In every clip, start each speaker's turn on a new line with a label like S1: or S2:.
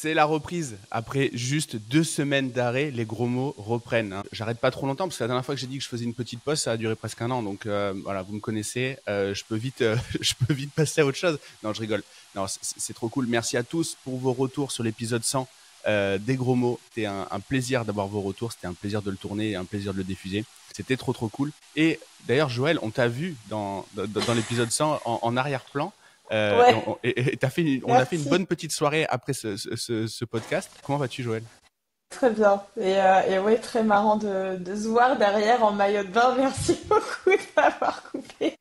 S1: C'est la reprise. Après juste 2 semaines d'arrêt, les gros mots reprennent. Hein. J'arrête pas trop longtemps parce que la dernière fois que j'ai dit que je faisais une petite pause, ça a duré presque un an. Donc voilà, vous me connaissez. Je peux vite, je peux vite passer à autre chose. Non, je rigole. Non, c'est trop cool. Merci à tous pour vos retours sur l'épisode 100 des gros mots. C'était un plaisir d'avoir vos retours. C'était un plaisir de le tourner et un plaisir de le diffuser. C'était trop cool. Et d'ailleurs, Joël, on t'a vu dans l'épisode 100 en arrière-plan.
S2: Ouais,
S1: On a fait une
S2: merci.
S1: bonne petite soirée après ce podcast. Comment vas-tu, Joël?
S2: Très bien. Et ouais, très marrant de se voir derrière en maillot de bain. Merci beaucoup de m'avoir coupé.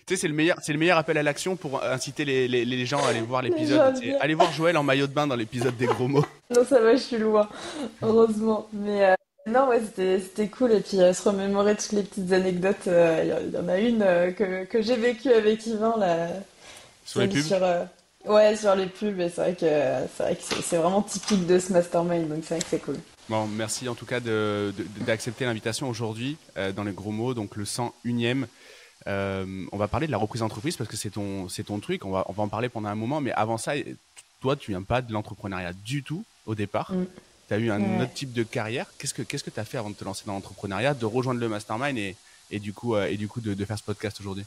S1: Tu sais, c'est le meilleur appel à l'action pour inciter les gens à aller voir
S2: Les
S1: l'épisode.
S2: gens
S1: Tu sais,
S2: bien.
S1: allez voir Joël en maillot de bain dans l'épisode des gros mots.
S2: Non, ça va, je suis loin. Heureusement. Mais non, ouais, c'était cool. Et puis se remémorer toutes les petites anecdotes. Il y en a une que j'ai vécue avec Yvan, là.
S1: Sur les
S2: Celle
S1: pubs.
S2: sur, ouais, sur les pubs. Et c'est vrai que c'est vraiment typique de ce mastermind. Donc c'est vrai que c'est cool.
S1: Bon, merci en tout cas d'accepter l'invitation aujourd'hui dans les gros mots, donc le 101e. On va parler de la reprise d'entreprise parce que c'est ton truc. On va en parler pendant un moment, mais avant ça, toi, tu viens pas de l'entrepreneuriat du tout au départ.
S2: Mm.
S1: Tu as eu un
S2: Ouais.
S1: autre type de carrière. Qu'est-ce que tu as fait avant de te lancer dans l'entrepreneuriat, de rejoindre le mastermind et du coup, de faire ce podcast aujourd'hui?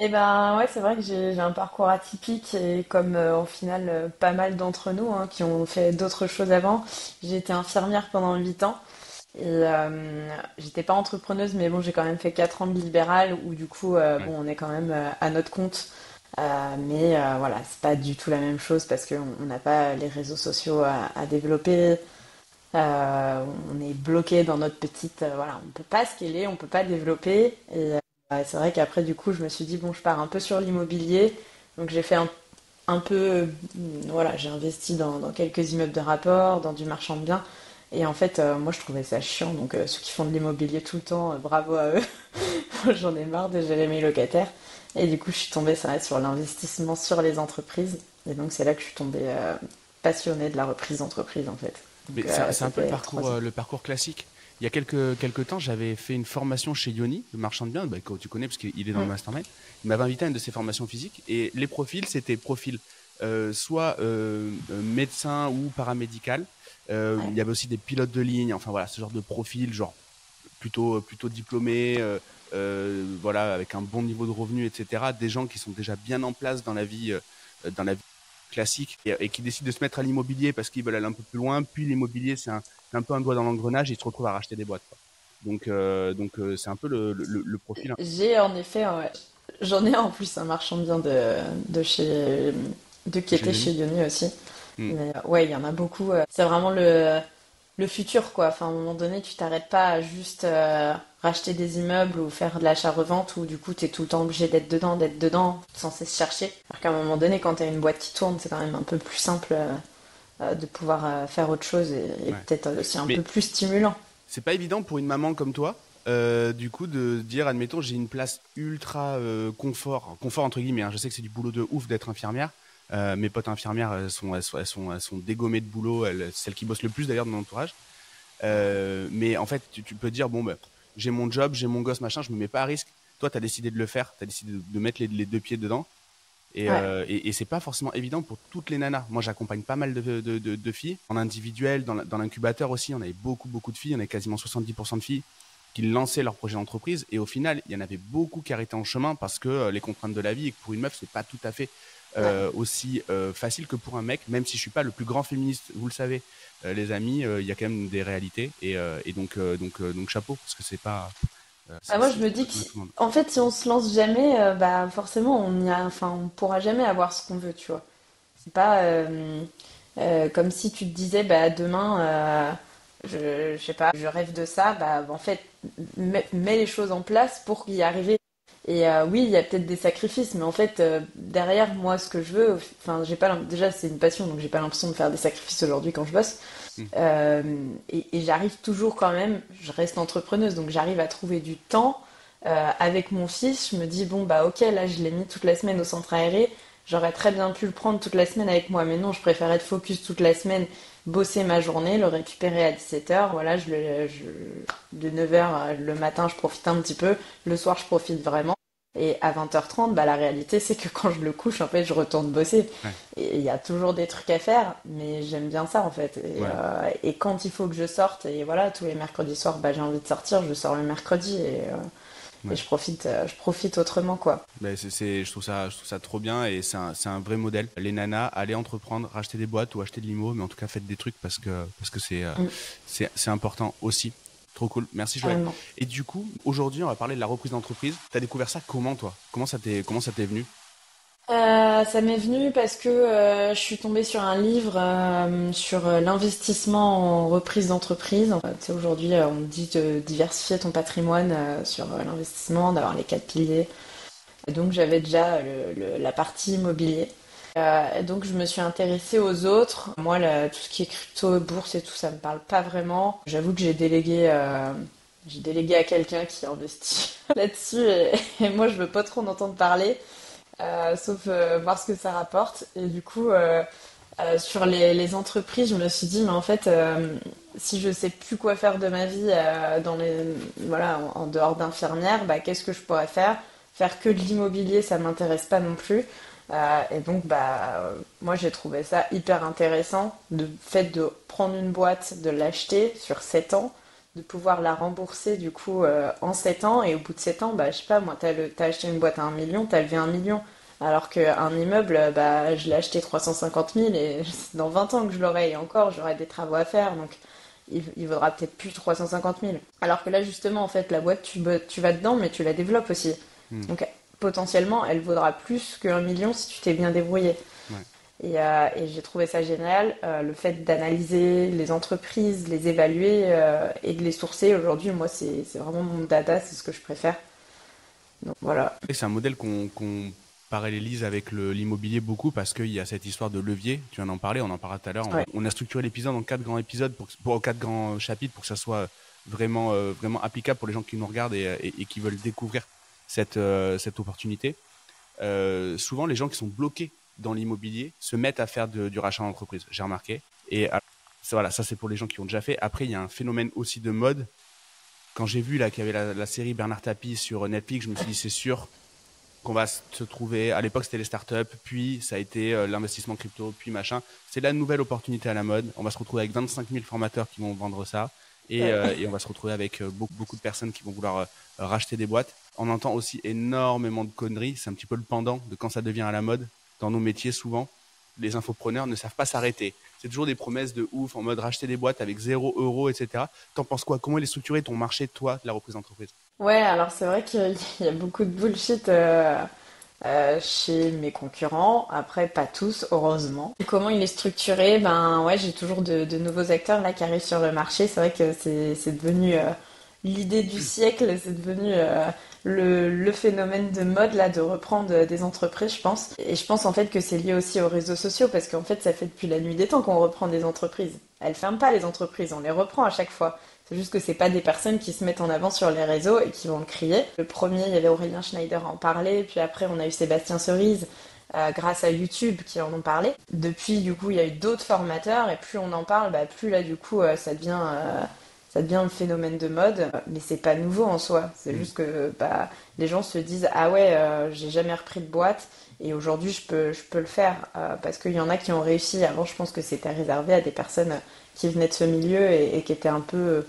S2: Eh ben ouais, c'est vrai que j'ai un parcours atypique et comme au final pas mal d'entre nous hein, qui ont fait d'autres choses avant. J'ai été infirmière pendant 8 ans et j'étais pas entrepreneuse mais bon j'ai quand même fait 4 ans de libéral où du coup
S1: Ouais.
S2: bon on est quand même à notre compte. Mais voilà, c'est pas du tout la même chose parce qu'on on n'a pas les réseaux sociaux à développer. On est bloqué dans notre petite voilà, on peut pas scaler, on peut pas développer et ouais, c'est vrai qu'après, du coup, je me suis dit, bon, je pars un peu sur l'immobilier. Donc, j'ai fait un peu, voilà, j'ai investi dans quelques immeubles de rapport, dans du marchand de biens. Et en fait, moi, je trouvais ça chiant. Donc, ceux qui font de l'immobilier tout le temps, bravo à eux. Moi, j'en ai marre de gérer mes locataires. Et du coup, je suis tombée, ça, sur l'investissement sur les entreprises. Et donc, c'est là que je suis tombée passionnée de la reprise d'entreprise, en fait.
S1: Mais
S2: Donc,
S1: c'est un peu
S2: c'était 3 ans.
S1: le parcours classique. Il y a quelques temps, j'avais fait une formation chez Yoni, le marchand de biens, bah, que tu connais parce qu'il est dans le
S2: Mm.
S1: mastermind. Il m'avait invité à une de ses formations physiques et les profils, c'était profil soit médecin ou paramédical. Il
S2: Ouais.
S1: y avait aussi des pilotes de ligne, enfin voilà, ce genre de profil, genre plutôt diplômés, voilà, avec un bon niveau de revenu, etc. Des gens qui sont déjà bien en place dans la vie classique et qui décident de se mettre à l'immobilier parce qu'ils veulent aller un peu plus loin. Puis l'immobilier, c'est un peu un doigt dans l'engrenage et ils se retrouvent à racheter des boîtes. Quoi. Donc c'est un peu le profil. Hein.
S2: J'ai en effet, ouais. J'en ai en plus un marchand de biens de chez, de qui
S1: De chez
S2: était chez
S1: Yoni.
S2: Yoni aussi.
S1: Hmm.
S2: Mais ouais, il y en a beaucoup. C'est vraiment le futur, quoi. Enfin, à un moment donné, tu t'arrêtes pas à juste racheter des immeubles ou faire de l'achat-revente où du coup, tu es tout le temps obligé d'être dedans, sans cesse chercher. Alors qu'à un moment donné, quand tu as une boîte qui tourne, c'est quand même un peu plus simple de pouvoir faire autre chose et
S1: Ouais.
S2: peut-être aussi un peu
S1: Mais
S2: plus stimulant.
S1: c'est pas évident pour une maman comme toi. Du coup, de dire, admettons, j'ai une place ultra confort entre guillemets. Hein. Je sais que c'est du boulot de ouf d'être infirmière. Mes potes infirmières, elles sont dégommées de boulot. Celles qui bossent le plus d'ailleurs de mon entourage. Mais en fait, tu peux dire, bon, bah, j'ai mon job, j'ai mon gosse, machin, je me mets pas à risque. Toi, tu as décidé de le faire, tu as décidé de mettre les deux pieds dedans.
S2: Ouais.
S1: Et c'est pas forcément évident pour toutes les nanas. Moi, j'accompagne pas mal de filles en individuel, dans l'incubateur aussi. On avait beaucoup de filles, on avait quasiment 70% de filles qui lançaient leur projet d'entreprise. Et au final, il y en avait beaucoup qui arrêtaient en chemin parce que les contraintes de la vie et que pour une meuf, c'est pas tout à fait
S2: Ouais.
S1: aussi facile que pour un mec. Même si je suis pas le plus grand féministe, vous le savez, les amis, il y a quand même des réalités. Donc chapeau parce que c'est pas,
S2: Bah, moi, je me
S1: c'est pas
S2: dis
S1: donné à tout le monde.
S2: qu'en fait, si on se lance jamais, bah forcément, enfin, on pourra jamais avoir ce qu'on veut, tu vois. C'est pas comme si tu te disais, bah demain, je sais pas, je rêve de ça, bah en fait, mets les choses en place pour y arriver. Et oui, il y a peut-être des sacrifices, mais en fait, derrière moi, ce que je veux, enfin, j'ai pas, déjà, c'est une passion, donc j'ai pas l'impression de faire des sacrifices aujourd'hui quand je bosse.
S1: Hmm.
S2: Euh, et j'arrive toujours quand même, je reste entrepreneuse, donc j'arrive à trouver du temps. Avec mon fils, je me dis, bon, bah ok, là, je l'ai mis toute la semaine au centre aéré. J'aurais très bien pu le prendre toute la semaine avec moi, mais non, je préfère être focus toute la semaine, bosser ma journée, le récupérer à 17h. Voilà, de 9h le matin, je profite un petit peu. Le soir, je profite vraiment. Et à 20h30, bah, la réalité, c'est que quand je le couche, en fait, je retourne bosser.
S1: Ouais,
S2: Et il y a toujours des trucs à faire, mais j'aime bien ça, en fait.
S1: ouais.
S2: Et quand il faut que je sorte, et voilà, tous les mercredis soirs, bah, j'ai envie de sortir, je sors le mercredi et
S1: Ouais.
S2: je profite autrement, quoi.
S1: Ben, je trouve ça trop bien et c'est un vrai modèle. Les nanas, allez entreprendre, racheter des boîtes ou acheter de l'IMO, mais en tout cas faites des trucs parce que
S2: Mm,
S1: c'est important aussi. Trop cool. Merci Joël.
S2: carrément.
S1: Et du coup, aujourd'hui, on va parler de la reprise d'entreprise. T'as découvert ça comment toi? Comment ça t'est venu?
S2: Ça m'est venu parce que je suis tombée sur un livre sur l'investissement en reprise d'entreprise. Tu sais, aujourd'hui, on dit de diversifier ton patrimoine sur l'investissement, d'avoir les quatre piliers. Et donc, j'avais déjà la partie immobilier. Et donc, je me suis intéressée aux autres. Moi, tout ce qui est crypto, bourse et tout, ça me parle pas vraiment. J'avoue que j'ai délégué à quelqu'un qui investit là-dessus et moi, je veux pas trop en entendre parler. Sauf voir ce que ça rapporte. Et du coup, sur les entreprises, je me suis dit, mais en fait, si je sais plus quoi faire de ma vie voilà, en dehors d'infirmière, bah, qu'est-ce que je pourrais faire? Faire que de l'immobilier, ça m'intéresse pas non plus. Et donc, moi, j'ai trouvé ça hyper intéressant, le fait de prendre une boîte, de l'acheter sur 7 ans, de pouvoir la rembourser du coup en 7 ans. Et au bout de 7 ans, bah, je sais pas, moi, t'as acheté une boîte à 1 million, t'as levé 1 million. Alors qu'un immeuble, bah, je l'ai acheté 350 000 et c'est dans 20 ans que je l'aurai. Et encore, j'aurai des travaux à faire. Donc, il vaudra peut-être plus 350 000. Alors que là, justement, en fait, la boîte, tu vas dedans, mais tu la développes aussi.
S1: Hmm.
S2: Donc, potentiellement, elle vaudra plus qu'1 million si tu t'es bien débrouillé.
S1: Ouais.
S2: Et j'ai trouvé ça génial, le fait d'analyser les entreprises, les évaluer et de les sourcer. Aujourd'hui, moi, c'est vraiment mon dada, c'est ce que je préfère. Donc voilà.
S1: Et c'est un modèle qu'on parallélise avec l'immobilier beaucoup parce qu'il y a cette histoire de levier. Tu viens d'en parler, on en parlera tout à l'heure.
S2: Ouais.
S1: On a structuré l'épisode en 4 grands épisodes pour 4 grands chapitres pour que ça soit vraiment applicable pour les gens qui nous regardent et qui veulent découvrir cette opportunité. Souvent, les gens qui sont bloqués dans l'immobilier se mettent à faire du rachat d'entreprise. J'ai remarqué. Et voilà, ça c'est pour les gens qui ont déjà fait. Après, il y a un phénomène aussi de mode. Quand j'ai vu là qu'il y avait la série Bernard Tapie sur Netflix, je me suis dit c'est sûr qu'on va se trouver. À l'époque, c'était les startups, puis ça a été l'investissement crypto, puis machin. C'est la nouvelle opportunité à la mode. On va se retrouver avec 25 000 formateurs qui vont vendre ça.
S2: Ouais.
S1: Et on va se retrouver avec beaucoup de personnes qui vont vouloir racheter des boîtes. On entend aussi énormément de conneries. C'est un petit peu le pendant de quand ça devient à la mode. Dans nos métiers, souvent, les infopreneurs ne savent pas s'arrêter. C'est toujours des promesses de ouf en mode racheter des boîtes avec 0 euros, etc. T'en penses quoi? Comment il est structuré ton marché, toi, de la reprise d'entreprise?
S2: Ouais, alors c'est vrai qu'il y a beaucoup de bullshit chez mes concurrents. Après, pas tous, heureusement. Et comment il est structuré? Ben ouais, j'ai toujours de nouveaux acteurs là qui arrivent sur le marché. C'est vrai que c'est devenu l'idée du siècle, c'est devenu le phénomène de mode là de reprendre des entreprises, je pense. Et je pense en fait que c'est lié aussi aux réseaux sociaux parce qu'en fait, ça fait depuis la nuit des temps qu'on reprend des entreprises. Elles ferment pas les entreprises, on les reprend à chaque fois. C'est juste que c'est pas des personnes qui se mettent en avant sur les réseaux et qui vont le crier. Le premier, il y avait Aurélien Schneider à en parler, puis après on a eu Sébastien Cerise grâce à YouTube qui en ont parlé. Depuis, du coup, il y a eu d'autres formateurs et plus on en parle, bah, plus là, du coup, ça devient un phénomène de mode. Mais c'est pas nouveau en soi. C'est
S1: Mm.
S2: juste que bah, les gens se disent ah ouais, j'ai jamais repris de boîte et aujourd'hui je peux le faire parce qu'il y en a qui ont réussi. Avant, je pense que c'était réservé à des personnes qui venaient de ce milieu et qui étaient un peu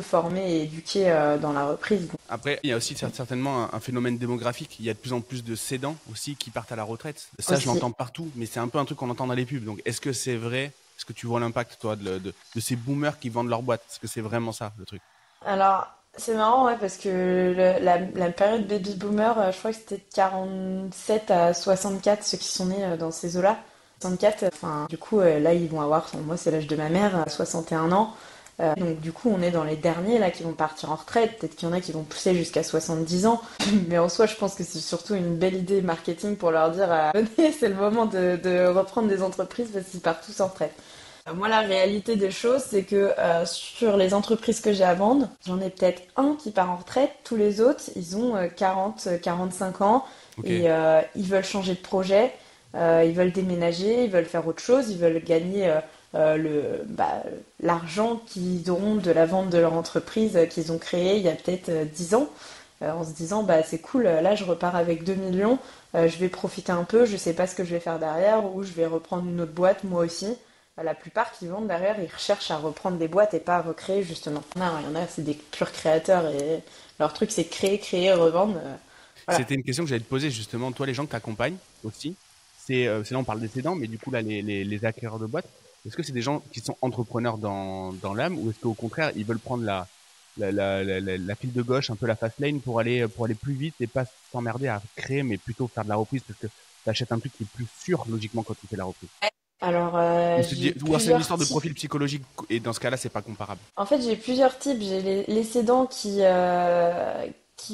S2: formés et éduqués dans la reprise.
S1: Après, il y a aussi certainement un phénomène démographique. Il y a de plus en plus de cédants aussi qui partent à la retraite. Ça, je
S2: Aussi.
S1: l'entends partout, mais c'est un peu un truc qu'on entend dans les pubs. Donc, est-ce que c'est vrai? Est-ce que tu vois l'impact, toi, de ces boomers qui vendent leur boîte? Est-ce que c'est vraiment ça, le truc?
S2: Alors, c'est marrant, ouais, parce que la période baby boomer, je crois que c'était de 47 à 64, ceux qui sont nés dans ces eaux-là. 64, enfin, du coup, là, ils vont avoir, enfin, moi, c'est l'âge de ma mère, 61 ans. Donc, du coup, on est dans les derniers, là, qui vont partir en retraite. Peut-être qu'il y en a qui vont pousser jusqu'à 70 ans. Mais en soi, je pense que c'est surtout une belle idée marketing pour leur dire, venez, c'est le moment de reprendre des entreprises parce qu'ils partent tous en retraite. Moi, la réalité des choses, c'est que sur les entreprises que j'ai à vendre, j'en ai peut-être un qui part en retraite. Tous les autres, ils ont 40, 45 ans
S1: Ok.
S2: et ils veulent changer de projet, ils veulent déménager, ils veulent faire autre chose, ils veulent gagner l'argent qu'ils auront de la vente de leur entreprise qu'ils ont créée il y a peut-être 10 ans. en se disant bah c'est cool, là je repars avec 2 millions, je vais profiter un peu, je sais pas ce que je vais faire derrière, ou je vais reprendre une autre boîte moi aussi. La plupart qui vendent derrière, ils recherchent à reprendre des boîtes et pas à recréer justement. Non, il y en a, c'est des purs créateurs et leur truc c'est créer, créer, revendre. Voilà.
S1: C'était une question que j'allais te poser justement. Toi, les gens que tu accompagnes aussi, c'est là on parle des cédants, mais du coup là les acquéreurs de boîtes, est-ce que c'est des gens qui sont entrepreneurs dans l'âme ou est-ce qu'au contraire ils veulent prendre la file de gauche, un peu la fast lane pour aller plus vite et pas s'emmerder à créer, mais plutôt faire de la reprise parce que tu achètes un truc qui est plus sûr logiquement quand tu fais la reprise.
S2: Alors, j'ai
S1: Ou alors c'est une
S2: plusieurs
S1: histoire de
S2: types.
S1: profil psychologique et dans ce cas-là c'est pas comparable.
S2: En fait, j'ai plusieurs types. J'ai les cédants qui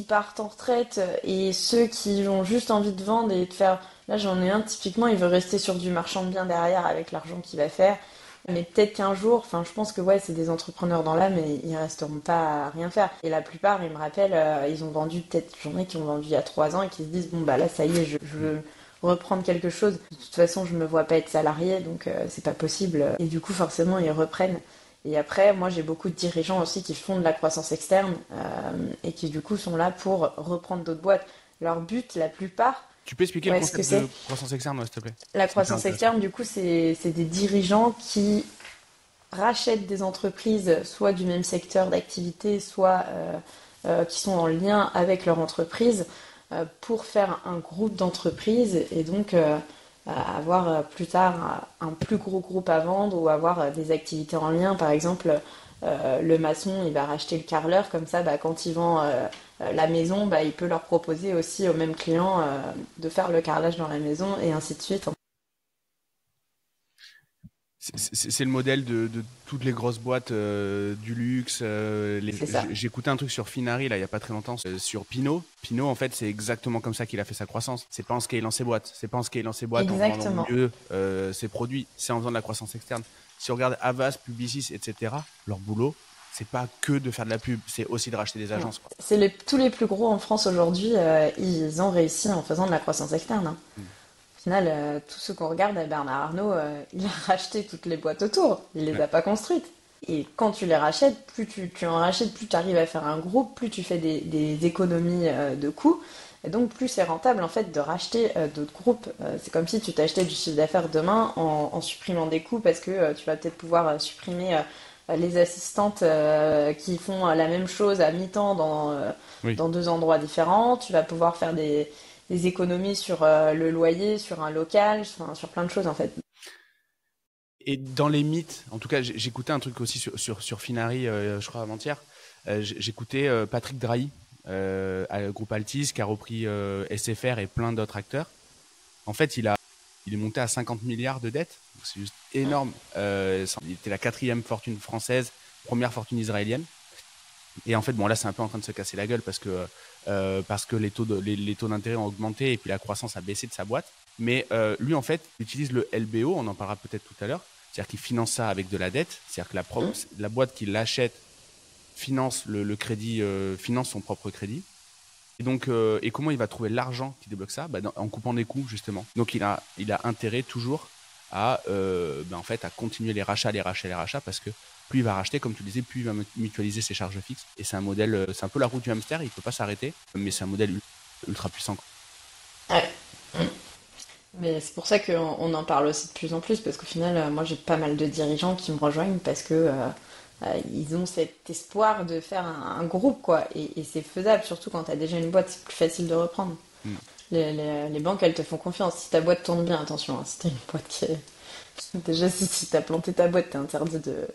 S2: partent en retraite et ceux qui ont juste envie de vendre et de faire. Là, j'en ai un typiquement, il veut rester sur du marchand de biens derrière avec l'argent qu'il va faire. Mais peut-être qu'un jour, enfin, je pense que ouais, c'est des entrepreneurs dans l'âme et ils resteront pas à rien faire. Et la plupart, ils me rappellent, ils ont vendu peut-être, j'en ai qui ont vendu il y a 3 ans et qui se disent bon bah là, ça y est, je veux reprendre quelque chose. De toute façon, je me vois pas être salarié, donc c'est pas possible. Et du coup, forcément, ils reprennent. Et après, moi, j'ai beaucoup de dirigeants aussi qui font de la croissance externe et qui, du coup, sont là pour reprendre d'autres boîtes. Leur but, la plupart,
S1: Tu peux expliquer le
S2: ouais, ce que
S1: concept de
S2: c'est.
S1: croissance externe, ouais, s'il te plaît?
S2: La
S1: C'est hyper
S2: croissance
S1: intéressant.
S2: externe, du coup, c'est des dirigeants qui rachètent des entreprises, soit du même secteur d'activité, soit qui sont en lien avec leur entreprise, pour faire un groupe d'entreprises et donc avoir plus tard un plus gros groupe à vendre ou avoir des activités en lien. Par exemple, le maçon, il va racheter le carreleur, comme ça, bah, quand il vend la maison, bah, il peut leur proposer aussi aux mêmes clients de faire le carrelage dans la maison et ainsi de suite.
S1: C'est le modèle de toutes les grosses boîtes du luxe.
S2: C'est ça.
S1: J'écoutais un truc sur Finari là il y a pas très longtemps sur Pinot. Pinot en fait c'est exactement comme ça qu'il a fait sa croissance. C'est pas en scalant ses boîtes, c'est pas en scalant ses boîtes en vendant
S2: Exactement.
S1: mieux ses produits, c'est en faisant de la croissance externe. Si on regarde Havas, Publicis, etc. Leur boulot c'est pas que de faire de la pub, c'est aussi de racheter des agences quoi.
S2: Tous les plus gros en France aujourd'hui, ils ont réussi en faisant de la croissance externe, hein.
S1: Mm.
S2: Au final, tous ceux qu'on regarde, Bernard Arnault, il a racheté toutes les boîtes autour. Il les
S1: Ouais.
S2: a pas construites. Et quand tu les rachètes, plus tu en rachètes, plus tu arrives à faire un groupe, plus tu fais des économies de coûts. Et donc, plus c'est rentable en fait de racheter d'autres groupes. C'est comme si tu t'achetais du chiffre d'affaires demain en supprimant des coûts parce que tu vas peut-être pouvoir supprimer les assistantes qui font la même chose à mi-temps
S1: Oui.
S2: dans deux endroits différents. Tu vas pouvoir faire des économies sur le loyer, sur un local, enfin, sur plein de choses en fait.
S1: Et dans les mythes, en tout cas, j'écoutais un truc aussi sur Finari, je crois avant-hier. J'écoutais Patrick Drahi, à groupe Altis, qui a repris SFR et plein d'autres acteurs. En fait, il est monté à 50 milliards de dettes. C'est juste énorme. Il était la quatrième fortune française, première fortune israélienne. Et en fait, bon, là, c'est un peu en train de se casser la gueule parce que les taux d'intérêt ont augmenté et puis la croissance a baissé de sa boîte. Mais lui, en fait, il utilise le LBO, on en parlera peut-être tout à l'heure. C'est-à-dire qu'il finance ça avec de la dette. C'est-à-dire que la boîte qui l'achète finance le crédit, finance son propre crédit. Et donc, et comment il va trouver l'argent qui débloque ça? En coupant des coûts, justement. Donc, il a intérêt toujours en fait, à continuer les rachats, parce que plus il va racheter, comme tu disais, plus il va mutualiser ses charges fixes. Et c'est un modèle, c'est un peu la roue du hamster, il peut pas s'arrêter, mais c'est un modèle ultra puissant, quoi.
S2: Ouais. Mais c'est pour ça qu'on en parle aussi de plus en plus, parce qu'au final, moi j'ai pas mal de dirigeants qui me rejoignent parce que ils ont cet espoir de faire un groupe, quoi. Et c'est faisable, surtout quand tu as déjà une boîte, c'est plus facile de reprendre.
S1: Mm.
S2: Les banques, elles te font confiance. Si ta boîte tourne bien, attention, hein, si t'as une boîte qui est... Déjà, si t'as planté ta boîte, t'es interdit de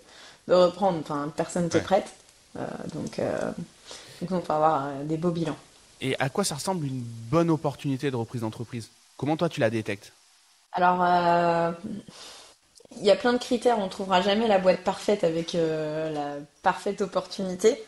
S2: reprendre. Enfin, personne te
S1: Ouais.
S2: prête. Euh, donc, on peut avoir des beaux bilans.
S1: Et à quoi ça ressemble une bonne opportunité de reprise d'entreprise? Comment toi tu la détectes?
S2: Alors, il y a plein de critères, on trouvera jamais la boîte parfaite avec la parfaite opportunité.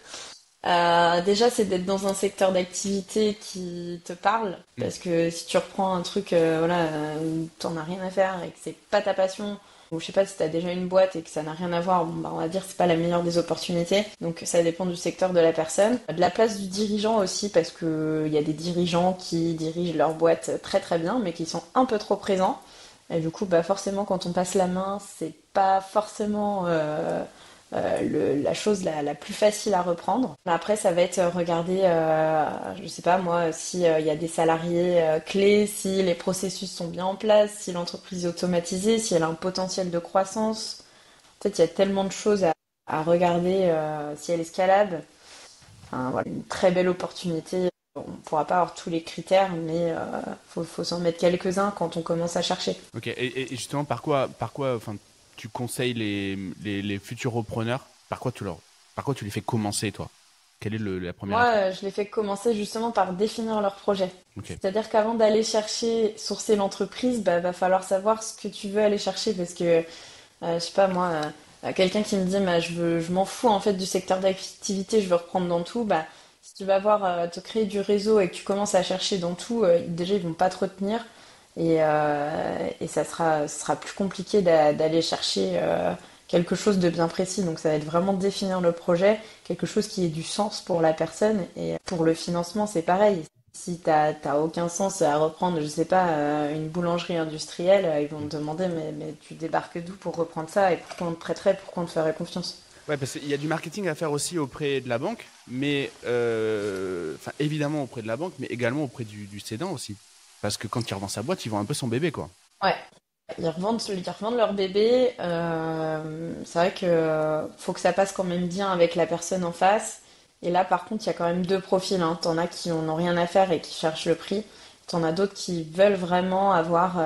S2: Déjà, c'est d'être dans un secteur d'activité qui te parle,
S1: Mm.
S2: parce que si tu reprends un truc voilà, où t'en as rien à faire et que c'est pas ta passion, ou je sais pas si t'as déjà une boîte et que ça n'a rien à voir, bon, bah, on va dire que c'est pas la meilleure des opportunités. Donc ça dépend du secteur de la personne. De la place du dirigeant aussi, parce que il y a des dirigeants qui dirigent leur boîte très très bien, mais qui sont un peu trop présents. Et du coup, bah forcément, quand on passe la main, c'est pas forcément la chose la plus facile à reprendre. Après, ça va être regarder, je sais pas moi, si il y a des salariés clés, si les processus sont bien en place, si l'entreprise est automatisée, si elle a un potentiel de croissance. En fait, il y a tellement de choses à regarder, si elle est scalable. Enfin, voilà, une très belle opportunité. On ne pourra pas avoir tous les critères, mais faut s'en mettre quelques-uns quand on commence à chercher.
S1: Ok. Et justement, enfin, tu conseilles les futurs repreneurs, par quoi tu les fais commencer, toi? Quelle est la première
S2: Moi,
S1: étape?
S2: je les fais commencer justement par définir leur projet.
S1: Ok.
S2: C'est-à-dire qu'avant d'aller chercher, sourcer l'entreprise, bah, va falloir savoir ce que tu veux aller chercher parce que, je sais pas moi, quelqu'un qui me dit, bah, je m'en fous en fait du secteur d'activité, je veux reprendre dans tout, bah, si tu vas voir te créer du réseau et que tu commences à chercher dans tout, déjà ils vont pas te retenir et ça sera plus compliqué d'aller chercher quelque chose de bien précis. Donc ça va être vraiment définir le projet, quelque chose qui ait du sens pour la personne. Et pour le financement, c'est pareil. Si t'as aucun sens à reprendre, je sais pas, une boulangerie industrielle, ils vont te demander mais tu débarques d'où pour reprendre ça et pourquoi on te prêterait, pourquoi on te ferait confiance.
S1: Ouais, parce qu'il y a du marketing à faire aussi auprès de la banque, mais enfin évidemment auprès de la banque, mais également auprès du cédant aussi. Parce que quand il revend sa boîte, il vend un peu son bébé, quoi.
S2: Ouais, ils revendent leur bébé. C'est vrai que faut que ça passe quand même bien avec la personne en face. Et là, par contre, il y a quand même deux profils, hein. T'en as qui en ont rien à faire et qui cherchent le prix. T'en as d'autres qui veulent vraiment avoir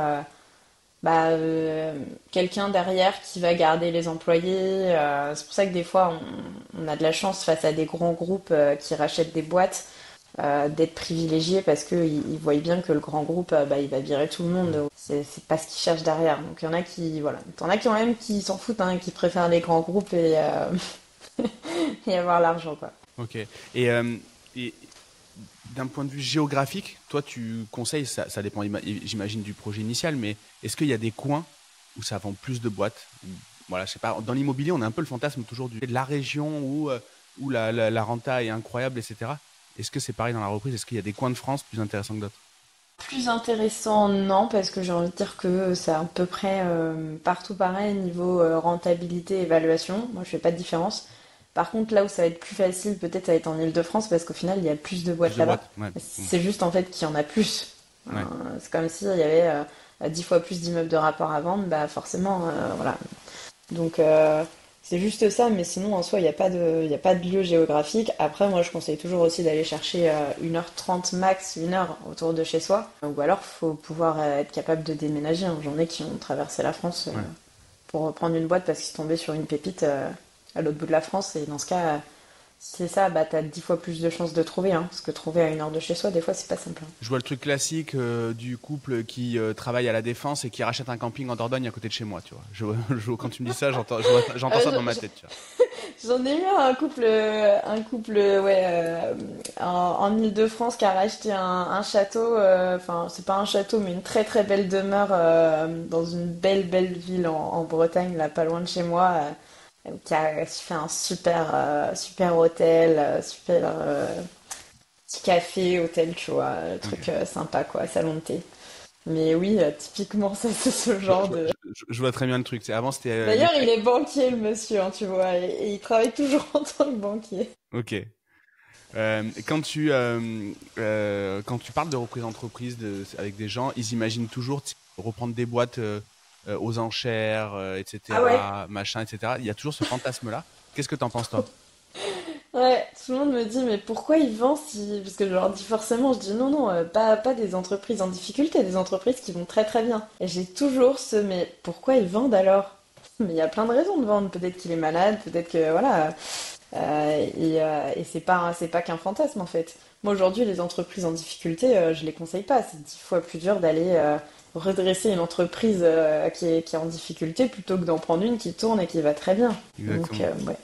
S2: bah, quelqu'un derrière qui va garder les employés. C'est pour ça que des fois, on a de la chance face à des grands groupes qui rachètent des boîtes d'être privilégiés parce qu'ils voient bien que le grand groupe, bah, il va virer tout le monde. C'est pas ce qu'ils cherchent derrière. Donc il y en a qui, voilà. T'en as qui ont même qui s'en foutent, hein, qui préfèrent les grands groupes et avoir l'argent, quoi.
S1: Ok. Et d'un point de vue géographique, toi, tu conseilles, ça dépend, j'imagine, du projet initial, mais est-ce qu'il y a des coins où ça vend plus de boîtes? Voilà, je sais pas. Dans l'immobilier, on a un peu le fantasme toujours de la région où la renta est incroyable, etc. Est-ce que c'est pareil dans la reprise? Est-ce qu'il y a des coins de France plus intéressants que d'autres?
S2: Plus intéressant, non, parce que j'ai envie de dire que c'est à peu près partout pareil niveau rentabilité, évaluation. Moi, je fais pas de différence. Par contre, là où ça va être plus facile, peut-être, ça va être en Île-de-France, parce qu'au final, il y a plus de
S1: Plus
S2: boîtes
S1: de
S2: là-bas.
S1: boîtes, ouais.
S2: C'est juste en fait qu'il y en a plus.
S1: Ouais.
S2: C'est comme s'il y avait 10 fois plus d'immeubles de rapport à vendre, bah forcément, voilà. Donc c'est juste ça, mais sinon en soi il y a pas de lieu géographique. Après moi je conseille toujours aussi d'aller chercher 1h30 max, 1 heure autour de chez soi. Ou alors faut pouvoir être capable de déménager, hein. J'en ai qui ont traversé la France
S1: Ouais.
S2: pour reprendre une boîte parce qu'ils sont tombés sur une pépite à l'autre bout de la France. Et dans ce cas, si c'est ça, bah t'as 10 fois plus de chances de trouver, hein. Parce que trouver à 1 heure de chez soi, des fois c'est pas simple, hein.
S1: Je vois le truc classique du couple qui travaille à la Défense et qui rachète un camping en Dordogne à côté de chez moi, tu vois. Quand tu me dis ça, j'entends ça dans ma tête, tu vois.
S2: J'en ai eu un couple ouais, en Île-de-France qui a racheté un château, enfin c'est pas un château mais une très très belle demeure dans une belle ville en Bretagne, là pas loin de chez moi, qui a fait un super hôtel, super petit café, hôtel, tu vois, truc
S1: Ok.
S2: sympa quoi, salon de thé. Mais oui, typiquement ça c'est ce
S1: Je,
S2: genre
S1: je vois
S2: de...
S1: je vois très bien le truc. Avant, c'était
S2: D'ailleurs, il est banquier, le monsieur, hein, tu vois, et il travaille toujours en tant que banquier.
S1: Ok. Quand tu parles de reprise d'entreprise avec des gens, ils imaginent toujours reprendre des boîtes aux enchères,
S2: Ah ouais?
S1: etc., machin, etc. Il y a toujours ce fantasme-là. Qu'est-ce que t'en penses, toi?
S2: Ouais, tout le monde me dit, mais pourquoi ils vendent si... Parce que je leur dis forcément, je dis non, non, pas des entreprises en difficulté, des entreprises qui vont très très bien. Et j'ai toujours mais pourquoi ils vendent alors? Mais il y a plein de raisons de vendre. Peut-être qu'il est malade, peut-être que, voilà. Et c'est pas qu'un fantasme en fait. Moi aujourd'hui, les entreprises en difficulté, je les conseille pas. C'est 10 fois plus dur d'aller redresser une entreprise qui est en difficulté plutôt que d'en prendre une qui tourne et qui va très bien. Donc,
S1: Exactement.
S2: ouais,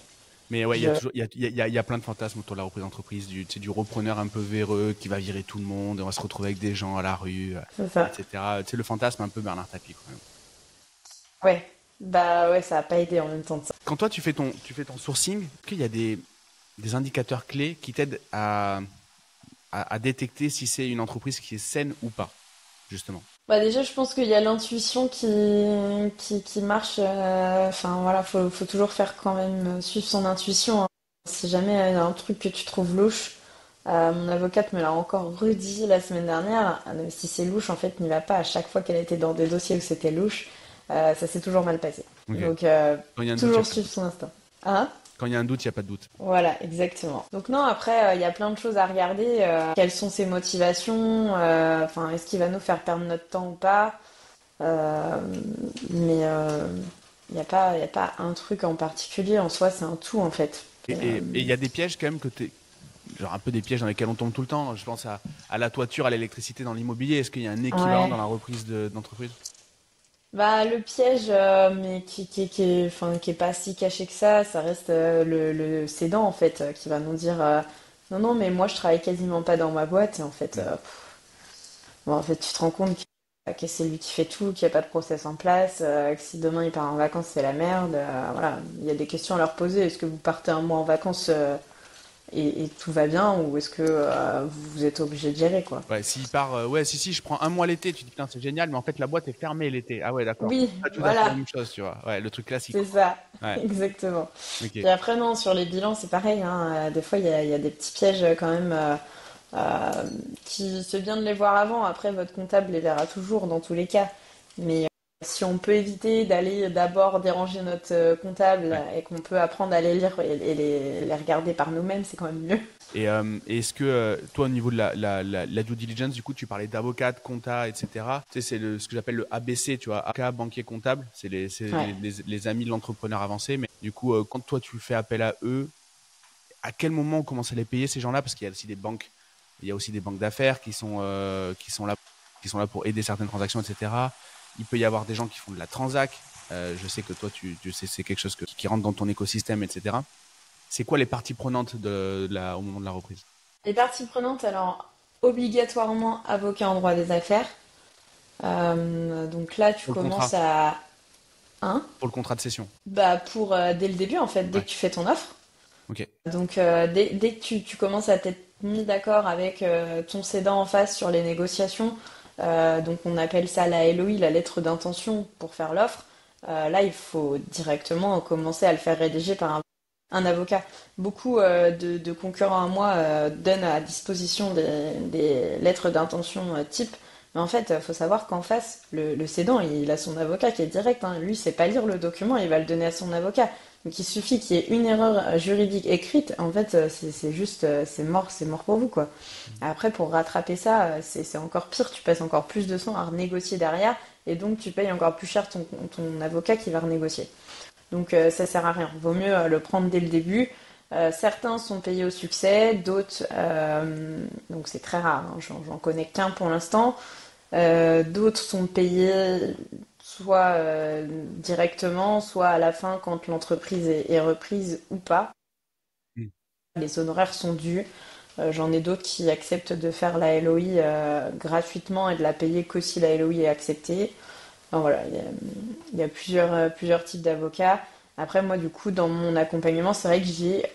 S1: Mais ouais, il y a
S2: je...
S1: toujours, il y a plein de fantasmes autour de la reprise d'entreprise, tu sais, du repreneur un peu véreux qui va virer tout le monde, on va se retrouver avec des gens à la rue,
S2: c'est ça.
S1: etc. Tu sais, le fantasme un peu Bernard Tapie, quand même.
S2: Ouais, bah ouais, ça a pas aidé en même temps de ça.
S1: Quand toi, tu fais ton sourcing, est-ce qu'il y a des indicateurs clés qui t'aident à détecter si c'est une entreprise qui est saine ou pas, justement?
S2: Bah déjà, je pense qu'il y a l'intuition qui marche. Enfin voilà, faut toujours faire quand même suivre son intuition, hein. Si jamais il y a un truc que tu trouves louche, mon avocate me l'a encore redit la semaine dernière. Si c'est louche, en fait, n'y va pas. À chaque fois qu'elle était dans des dossiers où c'était louche, ça s'est toujours mal passé.
S1: Ok.
S2: Donc
S1: Quand il y a un doute, il n'y a
S2: toujours
S1: pas de
S2: suivre
S1: doute.
S2: son instinct. Hein?
S1: Quand il y a un doute, il n'y a pas de doute.
S2: Voilà, exactement. Donc non, après, il y a plein de choses à regarder. Quelles sont ses motivations? Enfin, est-ce qu'il va nous faire perdre notre temps ou pas? Euh, mais il y a pas un truc en particulier. En soi, c'est un tout, en fait.
S1: Et il y a des pièges quand même genre un peu des pièges dans lesquels on tombe tout le temps. Je pense à la toiture, à l'électricité dans l'immobilier. Est-ce qu'il y a un équivalent dans
S2: Ouais.
S1: la reprise d'entreprise?
S2: Bah, le piège, mais enfin, qui est pas si caché que ça reste le cédant, en fait, qui va nous dire non, non, mais moi, je travaille quasiment pas dans ma boîte. Et en fait,
S1: Hmm.
S2: bon, en fait, tu te rends compte que c'est lui qui fait tout, qu'il n'y a pas de process en place, que si demain il part en vacances, c'est la merde. Voilà, il y a des questions à leur poser. Est-ce que vous partez un mois en vacances et tout va bien, ou est-ce que vous êtes obligé de gérer, quoi?
S1: Ouais, s'il part, ouais, si, je prends un mois l'été, tu dis putain, c'est génial, mais en fait, la boîte est fermée l'été. Ah ouais, d'accord.
S2: Oui,
S1: Pas tout à fait la
S2: voilà,
S1: même chose, tu vois. Ouais, le truc classique,
S2: c'est
S1: quoi.
S2: ça,
S1: Ouais,
S2: exactement.
S1: ok.
S2: Puis après, non, sur les bilans, c'est pareil, hein. Des fois, il y a des petits pièges quand même euh, qui c'est bien de les voir avant. Après, votre comptable les verra toujours dans tous les cas. Mais si on peut éviter d'aller d'abord déranger notre comptable
S1: Ouais.
S2: et qu'on peut apprendre à les lire et les regarder par nous-mêmes, c'est quand même mieux.
S1: Et est-ce que toi, au niveau de la due diligence, du coup, tu parlais d'avocat, de compta, etc. Tu sais, c'est ce que j'appelle le ABC, tu vois, avocat, banquier, comptable.
S2: Ouais.
S1: Les amis de l'entrepreneur avancé. Mais du coup, quand toi, tu fais appel à eux, à quel moment on commence à les payer, ces gens-là? Parce qu'il y a aussi des banques, il y a aussi des banques d'affaires qui sont là pour aider certaines transactions, etc. Il peut y avoir des gens qui font de la transac. Je sais que toi, tu sais, c'est quelque chose qui rentre dans ton écosystème, etc. C'est quoi les parties prenantes au moment de la reprise?
S2: Les parties prenantes, alors, obligatoirement avocat en droit des affaires. Donc là, tu
S1: Pour le contrat,
S2: commences à... Hein?
S1: pour le contrat de cession.
S2: Bah pour dès le début en fait, dès
S1: Ouais,
S2: que tu fais ton offre.
S1: ok.
S2: Donc dès que tu commences à t'être mis d'accord avec ton cédant en face sur les négociations, donc on appelle ça la LOI, la lettre d'intention pour faire l'offre. Là, il faut directement commencer à le faire rédiger par un avocat. Beaucoup de concurrents à moi donnent à disposition des lettres d'intention type. Mais en fait, il faut savoir qu'en face, le cédant, il a son avocat qui est direct, hein. Lui, il sait pas lire le document, il va le donner à son avocat. Donc il suffit qu'il y ait une erreur juridique écrite, en fait, c'est juste, c'est mort pour vous, quoi. Après, pour rattraper ça, c'est encore pire, tu passes encore plus de temps à renégocier derrière, et donc tu payes encore plus cher ton avocat qui va renégocier. Donc ça sert à rien. Vaut mieux le prendre dès le début. Certains sont payés au succès, d'autres, donc c'est très rare, hein, j'en connais qu'un pour l'instant. D'autres sont payés soit directement, soit à la fin quand l'entreprise est reprise ou pas.
S1: Mm.
S2: Les honoraires sont dus. J'en ai d'autres qui acceptent de faire la LOI gratuitement et de la payer que si la LOI est acceptée. Enfin, voilà, il y a plusieurs types d'avocats. Après, moi, du coup, dans mon accompagnement, c'est vrai que j'ai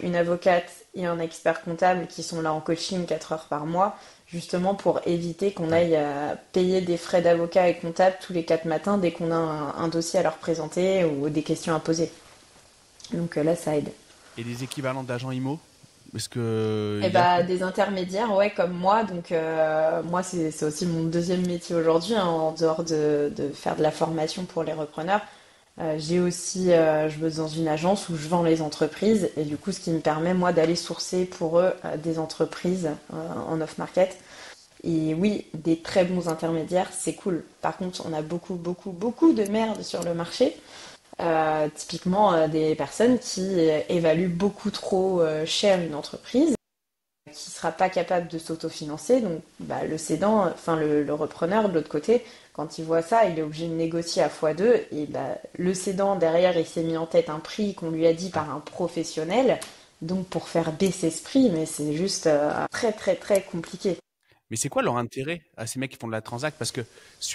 S2: une avocate et un expert comptable qui sont là en coaching 4 heures par mois, justement pour éviter qu'on
S1: Ouais.
S2: aille payer des frais d'avocat et comptable tous les 4 matins dès qu'on a un dossier à leur présenter ou des questions à poser. Donc là, ça aide.
S1: Et des équivalents d'agents IMO? Est-ce que
S2: Et
S1: il y a ça?
S2: bah, des intermédiaires, ouais, comme moi. Donc, moi, c'est aussi mon deuxième métier aujourd'hui, hein, en dehors de faire de la formation pour les repreneurs. J'ai aussi, je bosse dans une agence où je vends les entreprises et du coup, ce qui me permet, moi, d'aller sourcer pour eux des entreprises en off-market. Et oui, des très bons intermédiaires, c'est cool. Par contre, on a beaucoup, beaucoup, beaucoup de merde sur le marché. Typiquement, des personnes qui évaluent beaucoup trop cher une entreprise qui sera pas capable de s'autofinancer. Donc, bah, le cédant, enfin le repreneur de l'autre côté, quand il voit ça, il est obligé de négocier à x2. Et bah, le cédant, derrière, il s'est mis en tête un prix qu'on lui a dit
S1: Ouais.
S2: par un professionnel. Donc, pour faire baisser ce prix, mais c'est juste très, très, très compliqué.
S1: Mais c'est quoi leur intérêt à ces mecs qui font de la transac? Parce que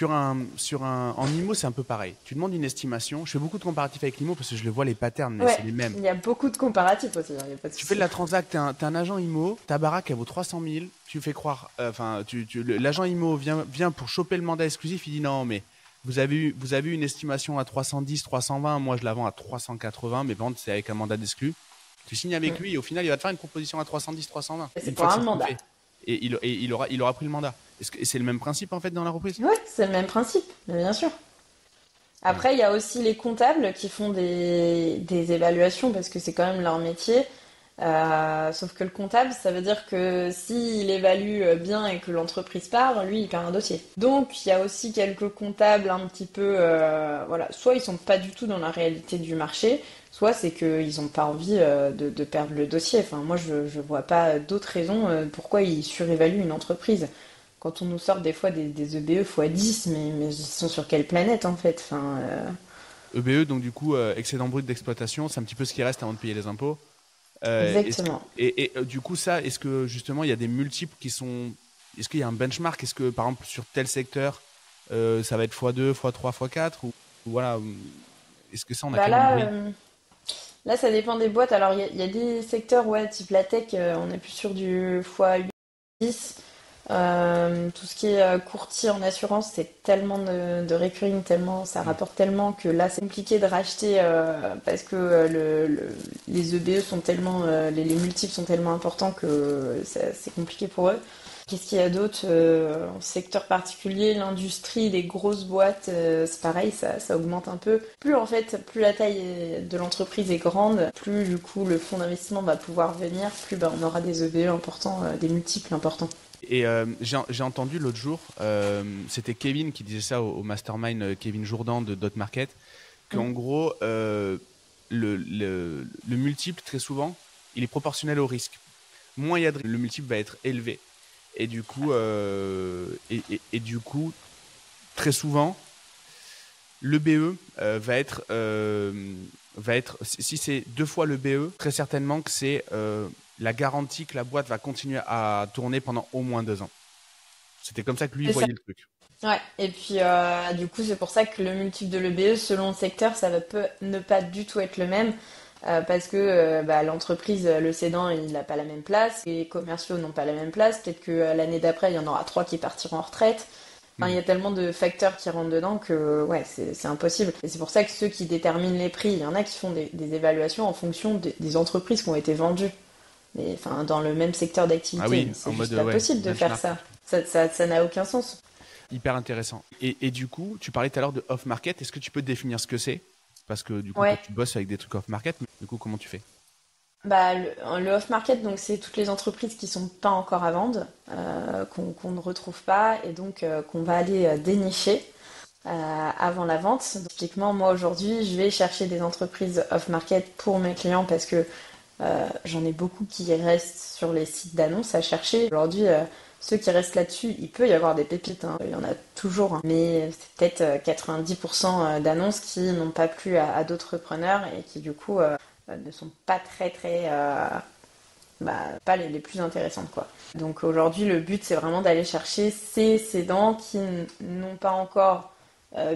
S1: en IMO, c'est un peu pareil. Tu demandes une estimation. Je fais beaucoup de comparatifs avec l'IMO parce que je le vois les patterns, mais
S2: Ouais,
S1: c'est les mêmes.
S2: il y a beaucoup de comparatifs aussi, il n'y a pas de
S1: Tu fais de
S2: souci.
S1: la transac, t'es un agent IMO, ta baraque elle vaut 300 000, tu fais croire, enfin, l'agent IMO vient pour choper le mandat exclusif, il dit non, mais vous avez eu une estimation à 310, 320, moi je la vends à 380, mais vente c'est avec un mandat d'exclus. Tu signes avec
S2: Mm.
S1: lui et au final il va te faire une proposition à 310, 320,
S2: Et c'est
S1: une
S2: pour
S1: fois que
S2: un
S1: c'est
S2: mandat.
S1: fait. Et il aura pris le mandat. Et c'est le même principe en fait dans la reprise?
S2: Ouais, c'est le même principe, mais bien sûr.
S1: Ouais.
S2: Après, il y a aussi les comptables qui font des évaluations parce que c'est quand même leur métier. Sauf que le comptable, ça veut dire que s'il évalue bien et que l'entreprise part, lui, il perd un dossier. Donc, il y a aussi quelques comptables un petit peu, voilà, soit ils sont pas du tout dans la réalité du marché, soit c'est qu'ils ont pas envie de perdre le dossier. Enfin, moi, je vois pas d'autres raisons pourquoi ils surévaluent une entreprise. Quand on nous sort des fois des EBE x 10, mais ils sont sur quelle planète en fait? Enfin,
S1: EBE, donc du coup, excédent brut d'exploitation, c'est un petit peu ce qui reste avant de payer les impôts.
S2: exactement.
S1: Du coup, ça, est-ce que justement, il y a des multiples qui sont. Est-ce qu'il y a un benchmark? Est-ce que, par exemple, sur tel secteur, ça va être x2, x3, x4 ou voilà. Est-ce que ça, on a
S2: Bah
S1: quand même une
S2: là,
S1: grille?
S2: là, ça dépend des boîtes. Alors, il y a des secteurs, ouais, type la tech, on est plus sur du x 8, 10. Tout ce qui est courtier en assurance, c'est tellement de recurring, tellement, ça
S1: Hmm.
S2: rapporte tellement que là, c'est compliqué de racheter parce que les EBE sont tellement, les multiples sont tellement importants que c'est compliqué pour eux. Qu'est-ce qu'il y a d'autre en secteur particulier, l'industrie, les grosses boîtes, c'est pareil, ça augmente un peu. Plus en fait, plus la taille de l'entreprise est grande, plus du coup le fonds d'investissement va pouvoir venir, plus ben, on aura des EBE importants, des multiples importants.
S1: Et j'ai entendu l'autre jour, c'était Kevin qui disait ça au mastermind, Kevin Jourdan de Dot Market, qu'en
S2: Mm.
S1: gros, le multiple, très souvent, il est proportionnel au risque. Moins il y a de le multiple va être élevé. Et du coup, très souvent, le BE va être si c'est deux fois le BE, très certainement que c'est la garantie que la boîte va continuer à tourner pendant au moins 2 ans. C'était comme ça que lui
S2: C'est ça.
S1: voyait le truc.
S2: Ouais, et puis du coup c'est pour ça que le multiple de l'EBE selon le secteur ça va peut ne pas du tout être le même parce que bah, l'entreprise, le cédant il n'a pas la même place, les commerciaux n'ont pas la même place, peut-être que l'année d'après il y en aura trois qui partiront en retraite. Enfin, il y
S1: Hmm.
S2: a tellement de facteurs qui rentrent dedans que ouais c'est impossible. Et c'est pour ça que ceux qui déterminent les prix, il y en a qui font des évaluations en fonction des entreprises qui ont été vendues. Mais enfin dans le même secteur
S1: Ah
S2: d'activité,
S1: oui, en
S2: c'est
S1: mode
S2: juste pas
S1: ouais,
S2: possible de faire
S1: benchmark.
S2: ça. Ça n'a aucun sens.
S1: Hyper intéressant. Et du coup, tu parlais tout à l'heure de off-market. Est-ce que tu peux définir ce que c'est? Parce que du coup, toi,
S2: Ouais.
S1: tu bosses avec des trucs off-market. Mais du coup, comment tu fais?
S2: Bah, le off-market, donc c'est toutes les entreprises qui sont pas encore à vendre, qu'on ne retrouve pas et donc qu'on va aller dénicher avant la vente. Donc, typiquement, moi aujourd'hui, je vais chercher des entreprises off-market pour mes clients parce que j'en ai beaucoup qui restent sur les sites d'annonces à chercher. Aujourd'hui, ceux qui restent là-dessus, il peut y avoir des pépites, hein. Il y en a toujours, hein. Mais c'est peut-être 90% d'annonces qui n'ont pas plu à d'autres preneurs et qui du coup ne sont pas très bah, pas les plus intéressantes quoi. Donc aujourd'hui le but c'est vraiment d'aller chercher ces cédants qui n'ont pas encore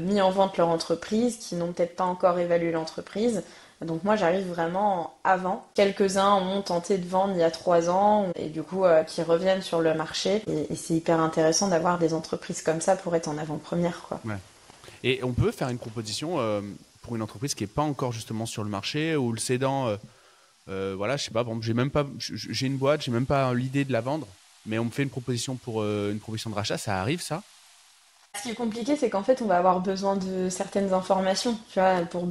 S2: mis en vente leur entreprise, qui n'ont peut-être pas encore évalué l'entreprise. Donc moi j'arrive vraiment avant. Quelques-uns ont tenté de vendre il y a 3 ans et du coup qui reviennent sur le marché et c'est hyper intéressant d'avoir des entreprises comme ça pour être en avant-première quoi.
S1: Ouais. Et on peut faire une proposition pour une entreprise qui n'est pas encore justement sur le marché ou le cédant. Voilà, je sais pas. Bon, j'ai même pas. J'ai une boîte, j'ai même pas l'idée de la vendre, mais on me fait une proposition pour une proposition de rachat. Ça arrive, ça?
S2: Ce qui est compliqué, c'est qu'en fait, on va avoir besoin de certaines informations, tu vois, pour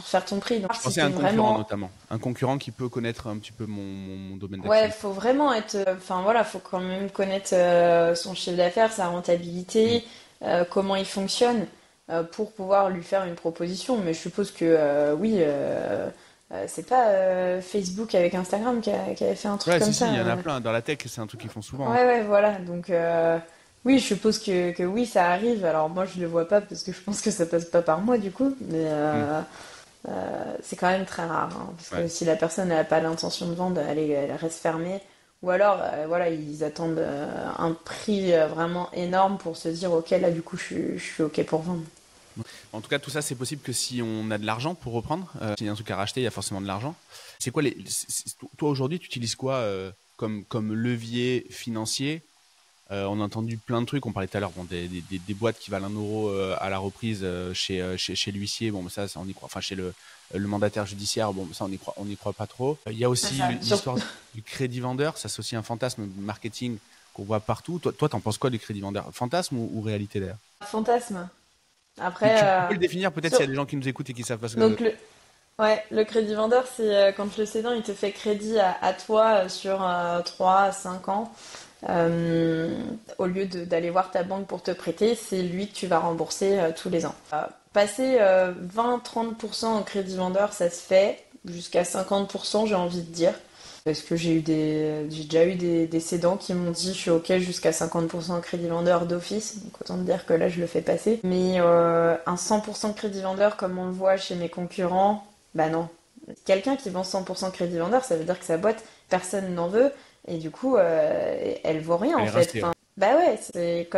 S2: faire ton prix. Donc,
S1: Je
S2: si
S1: pensais à
S2: t'es
S1: un concurrent
S2: vraiment,
S1: notamment, un concurrent qui peut connaître un petit peu mon domaine
S2: ouais,
S1: d'activité.
S2: faut vraiment être, enfin voilà, faut quand même connaître son chiffre d'affaires, sa
S1: Hmm.
S2: rentabilité, comment il fonctionne, pour pouvoir lui faire une proposition. Mais je suppose que oui, c'est pas Facebook avec Instagram qui avait fait un truc
S1: Ouais,
S2: comme
S1: si, si,
S2: ça.
S1: il y en a plein. Dans la tech, c'est un truc qu'ils font souvent, hein.
S2: Ouais, ouais, voilà. Donc, oui, je suppose que oui, ça arrive. Alors, moi, je le vois pas parce que je pense que ça passe pas par moi, du coup. Mais
S1: Hmm.
S2: c'est quand même très rare, hein, parce
S1: Ouais.
S2: que si la personne n'a pas l'intention de vendre, elle reste fermée. Ou alors, voilà, ils attendent un prix vraiment énorme pour se dire, ok, là, du coup, je suis ok pour vendre.
S1: En tout cas, tout ça, c'est possible que si on a de l'argent pour reprendre. S'il y a un truc à racheter, il y a forcément de l'argent. C'est quoi toi aujourd'hui, tu utilises quoi comme levier financier? On a entendu plein de trucs. On parlait tout à l'heure, bon, des boîtes qui valent 1 euro à la reprise chez l'huissier. Bon, ça, on y croit. Enfin, chez le mandataire judiciaire. Bon, ça, on y croit pas trop. Il y a
S2: C'est
S1: aussi
S2: ça.
S1: l'histoire du crédit vendeur. Ça, c'est aussi un fantasme marketing qu'on voit partout. Toi, t'en penses quoi du crédit vendeur? Fantasme ou réalité d'ailleurs?
S2: Fantasme.
S1: Tu,
S2: Après,
S1: tu peux le définir peut-être s'il y
S2: sur...
S1: a des gens qui nous écoutent et qui savent pas ce que.
S2: donc ouais, le crédit vendeur, c'est quand le cédant il te fait crédit à toi sur 3 à 5 ans. Euh, Au lieu d'aller voir ta banque pour te prêter, c'est lui que tu vas rembourser tous les ans. Passer 20-30% au crédit vendeur, ça se fait. Jusqu'à 50%, j'ai envie de dire. Parce que j'ai déjà eu des cédants qui m'ont dit je suis ok jusqu'à 50% au crédit vendeur d'office. Donc autant te dire que là je le fais passer. Mais un 100% de crédit vendeur comme on le voit chez mes concurrents, bah non. Quelqu'un qui vend 100% crédit vendeur, ça veut dire que sa boîte, personne n'en veut. Et du coup, elle vaut rien
S1: Elle
S2: en
S1: est
S2: fait.
S1: restée, ouais.
S2: Enfin, bah ouais, c'est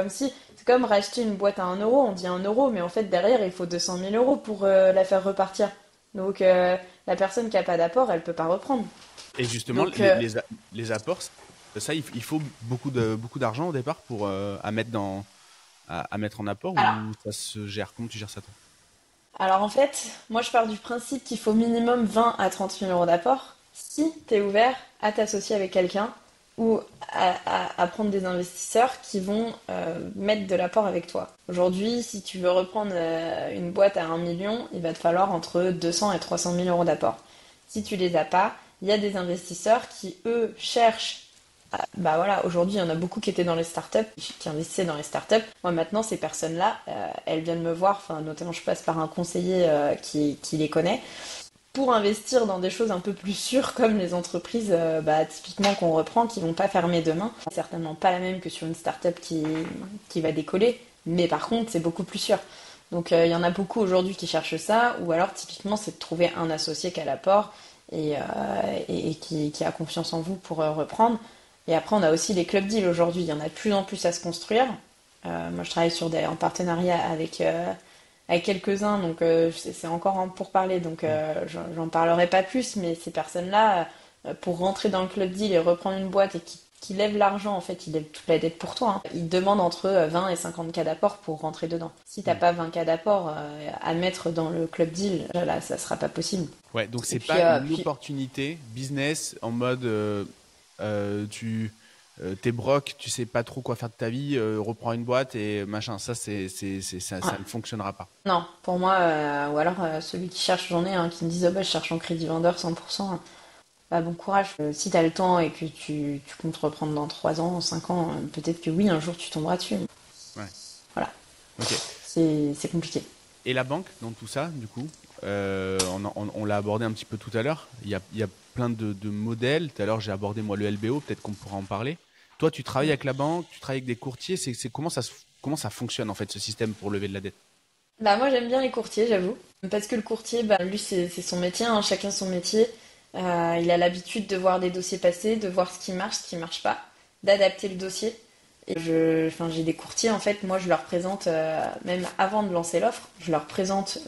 S2: comme racheter une boîte à 1 euro. On dit 1 euro, mais en fait derrière il faut 200 000 euros pour la faire repartir. Donc la personne qui a pas d'apport, elle peut pas reprendre.
S1: Et justement,
S2: Donc
S1: les apports, ça, il faut beaucoup d'argent au départ pour à mettre en apport
S2: alors,
S1: ou ça se gère? Comment tu gères ça, toi?
S2: alors en fait, moi je pars du principe qu'il faut minimum 20 à 30 000 euros d'apport si tu es ouvert à t'associer avec quelqu'un ou à prendre des investisseurs qui vont mettre de l'apport avec toi. Aujourd'hui, si tu veux reprendre une boîte à 1 million, il va te falloir entre 200 et 300 000 euros d'apport. Si tu les as pas, il y a des investisseurs qui, eux, cherchent. Bah voilà, aujourd'hui, il y en a beaucoup qui étaient dans les startups, qui investissaient dans les startups. Moi, maintenant, ces personnes-là, elles viennent me voir, enfin, notamment, je passe par un conseiller qui les connaît, pour investir dans des choses un peu plus sûres, comme les entreprises, bah, typiquement, qu'on reprend, qui vont pas fermer demain. Certainement pas la même que sur une startup qui va décoller, mais par contre, c'est beaucoup plus sûr. Donc, il y en a beaucoup aujourd'hui qui cherchent ça, ou alors, typiquement, c'est de trouver un associé qui a l'apport et qui a confiance en vous pour reprendre. Et après, on a aussi les club deals aujourd'hui. Il y en a de plus en plus à se construire. Moi, je travaille en partenariat avec quelques-uns, donc c'est encore en pourparlers, donc j'en parlerai pas plus. Mais ces personnes-là, pour rentrer dans le club deal et reprendre une boîte et qui lèvent l'argent, en fait, ils lèvent toute la dette pour toi, hein. Ils demandent entre 20 et 50 cas d'apport pour rentrer dedans. Si t'as
S1: Hmm.
S2: pas 20 cas d'apport à mettre dans le club deal, là, ça sera pas possible.
S1: Ouais, donc
S2: Et
S1: c'est
S2: puis,
S1: pas une opportunité business en mode tu t'es broke, tu sais pas trop quoi faire de ta vie, reprends une boîte et machin. Ça, ça ne fonctionnera pas.
S2: non, pour moi, ou alors celui qui cherche, j'en ai un qui me dit oh, bah, je cherche en crédit vendeur 100%. Bah, bon courage. Si t'as le temps et que tu comptes reprendre dans 3 ans, 5 ans, peut-être que oui, un jour tu tomberas dessus.
S1: Ouais.
S2: Voilà,
S1: Ok.
S2: c'est compliqué.
S1: Et la banque dans tout ça, du coup, on l'a abordé un petit peu tout à l'heure. Il y a plein de modèles. Tout à l'heure, j'ai abordé moi le LBO. Peut-être qu'on pourra en parler. Toi, tu travailles avec la banque, tu travailles avec des courtiers. Comment ça fonctionne en fait ce système pour lever de la dette?
S2: Bah moi j'aime bien les courtiers, j'avoue. Parce que le courtier, bah, lui c'est son métier, hein, chacun son métier. Il a l'habitude de voir des dossiers passer, de voir ce qui marche pas, d'adapter le dossier. Et enfin, j'ai des courtiers, en fait, moi je leur présente, même avant de lancer l'offre, je leur présente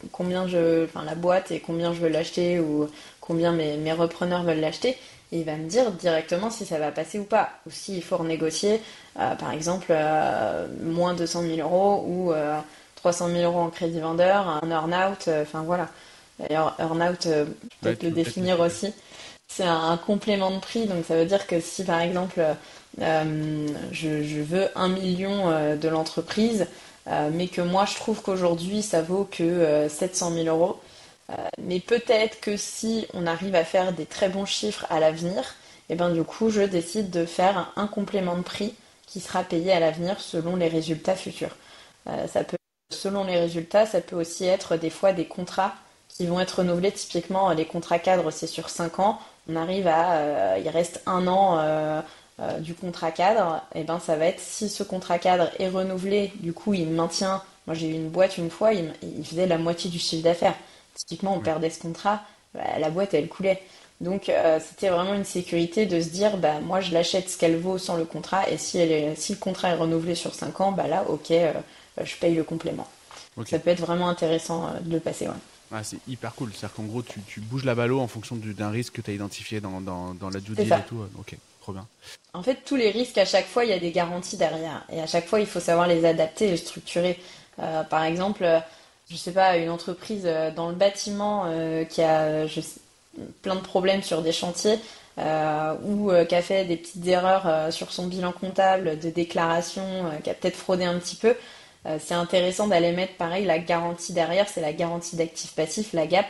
S2: enfin, la boîte et combien je veux l'acheter ou combien mes repreneurs veulent l'acheter. Et il va me dire directement si ça va passer ou pas. Ou s'il faut renégocier, par exemple, moins 200 000 euros ou 300 000 euros en crédit vendeur, un earn-out, enfin voilà. D'ailleurs, earn-out,
S1: Ouais,
S2: peut-être
S1: tu
S2: le
S1: peux peut-être
S2: définir
S1: l'expliquer.
S2: aussi. C'est un complément de prix, donc ça veut dire que si par exemple je veux 1 million de l'entreprise, mais que moi je trouve qu'aujourd'hui ça vaut que 700 000 euros, mais peut-être que si on arrive à faire des très bons chiffres à l'avenir, et ben du coup je décide de faire un complément de prix qui sera payé à l'avenir selon les résultats futurs. Ça peut, selon les résultats, ça peut aussi être des fois des contrats qui vont être renouvelés. Typiquement, les contrats cadres, c'est sur 5 ans. On arrive il reste 1 an du contrat cadre. Et ben ça va être si ce contrat cadre est renouvelé, du coup il maintient. Moi j'ai eu une boîte une fois, il faisait la moitié du chiffre d'affaires. Typiquement, on
S1: Ouais.
S2: perdait ce contrat, bah, la boîte elle coulait. Donc c'était vraiment une sécurité de se dire, bah moi je l'achète ce qu'elle vaut sans le contrat, et si le contrat est renouvelé sur 5 ans, bah là ok, je paye le complément. Donc
S1: Ok.
S2: ça peut être vraiment intéressant de le passer, ouais.
S1: Ah, c'est hyper cool. C'est-à-dire qu'en gros, tu bouges la ballo en fonction d'un risque que tu as identifié dans la due
S2: C'est
S1: deal
S2: ça.
S1: et tout. Ok, trop bien.
S2: En fait, tous les risques, à chaque fois, il y a des garanties derrière. Et à chaque fois, il faut savoir les adapter et les structurer. Par exemple, je sais pas, une entreprise dans le bâtiment qui a plein de problèmes sur des chantiers ou qui a fait des petites erreurs sur son bilan comptable de déclaration, qui a peut-être fraudé un petit peu. C'est intéressant d'aller mettre, pareil, la garantie derrière, c'est la garantie d'actifs passifs, la GAP,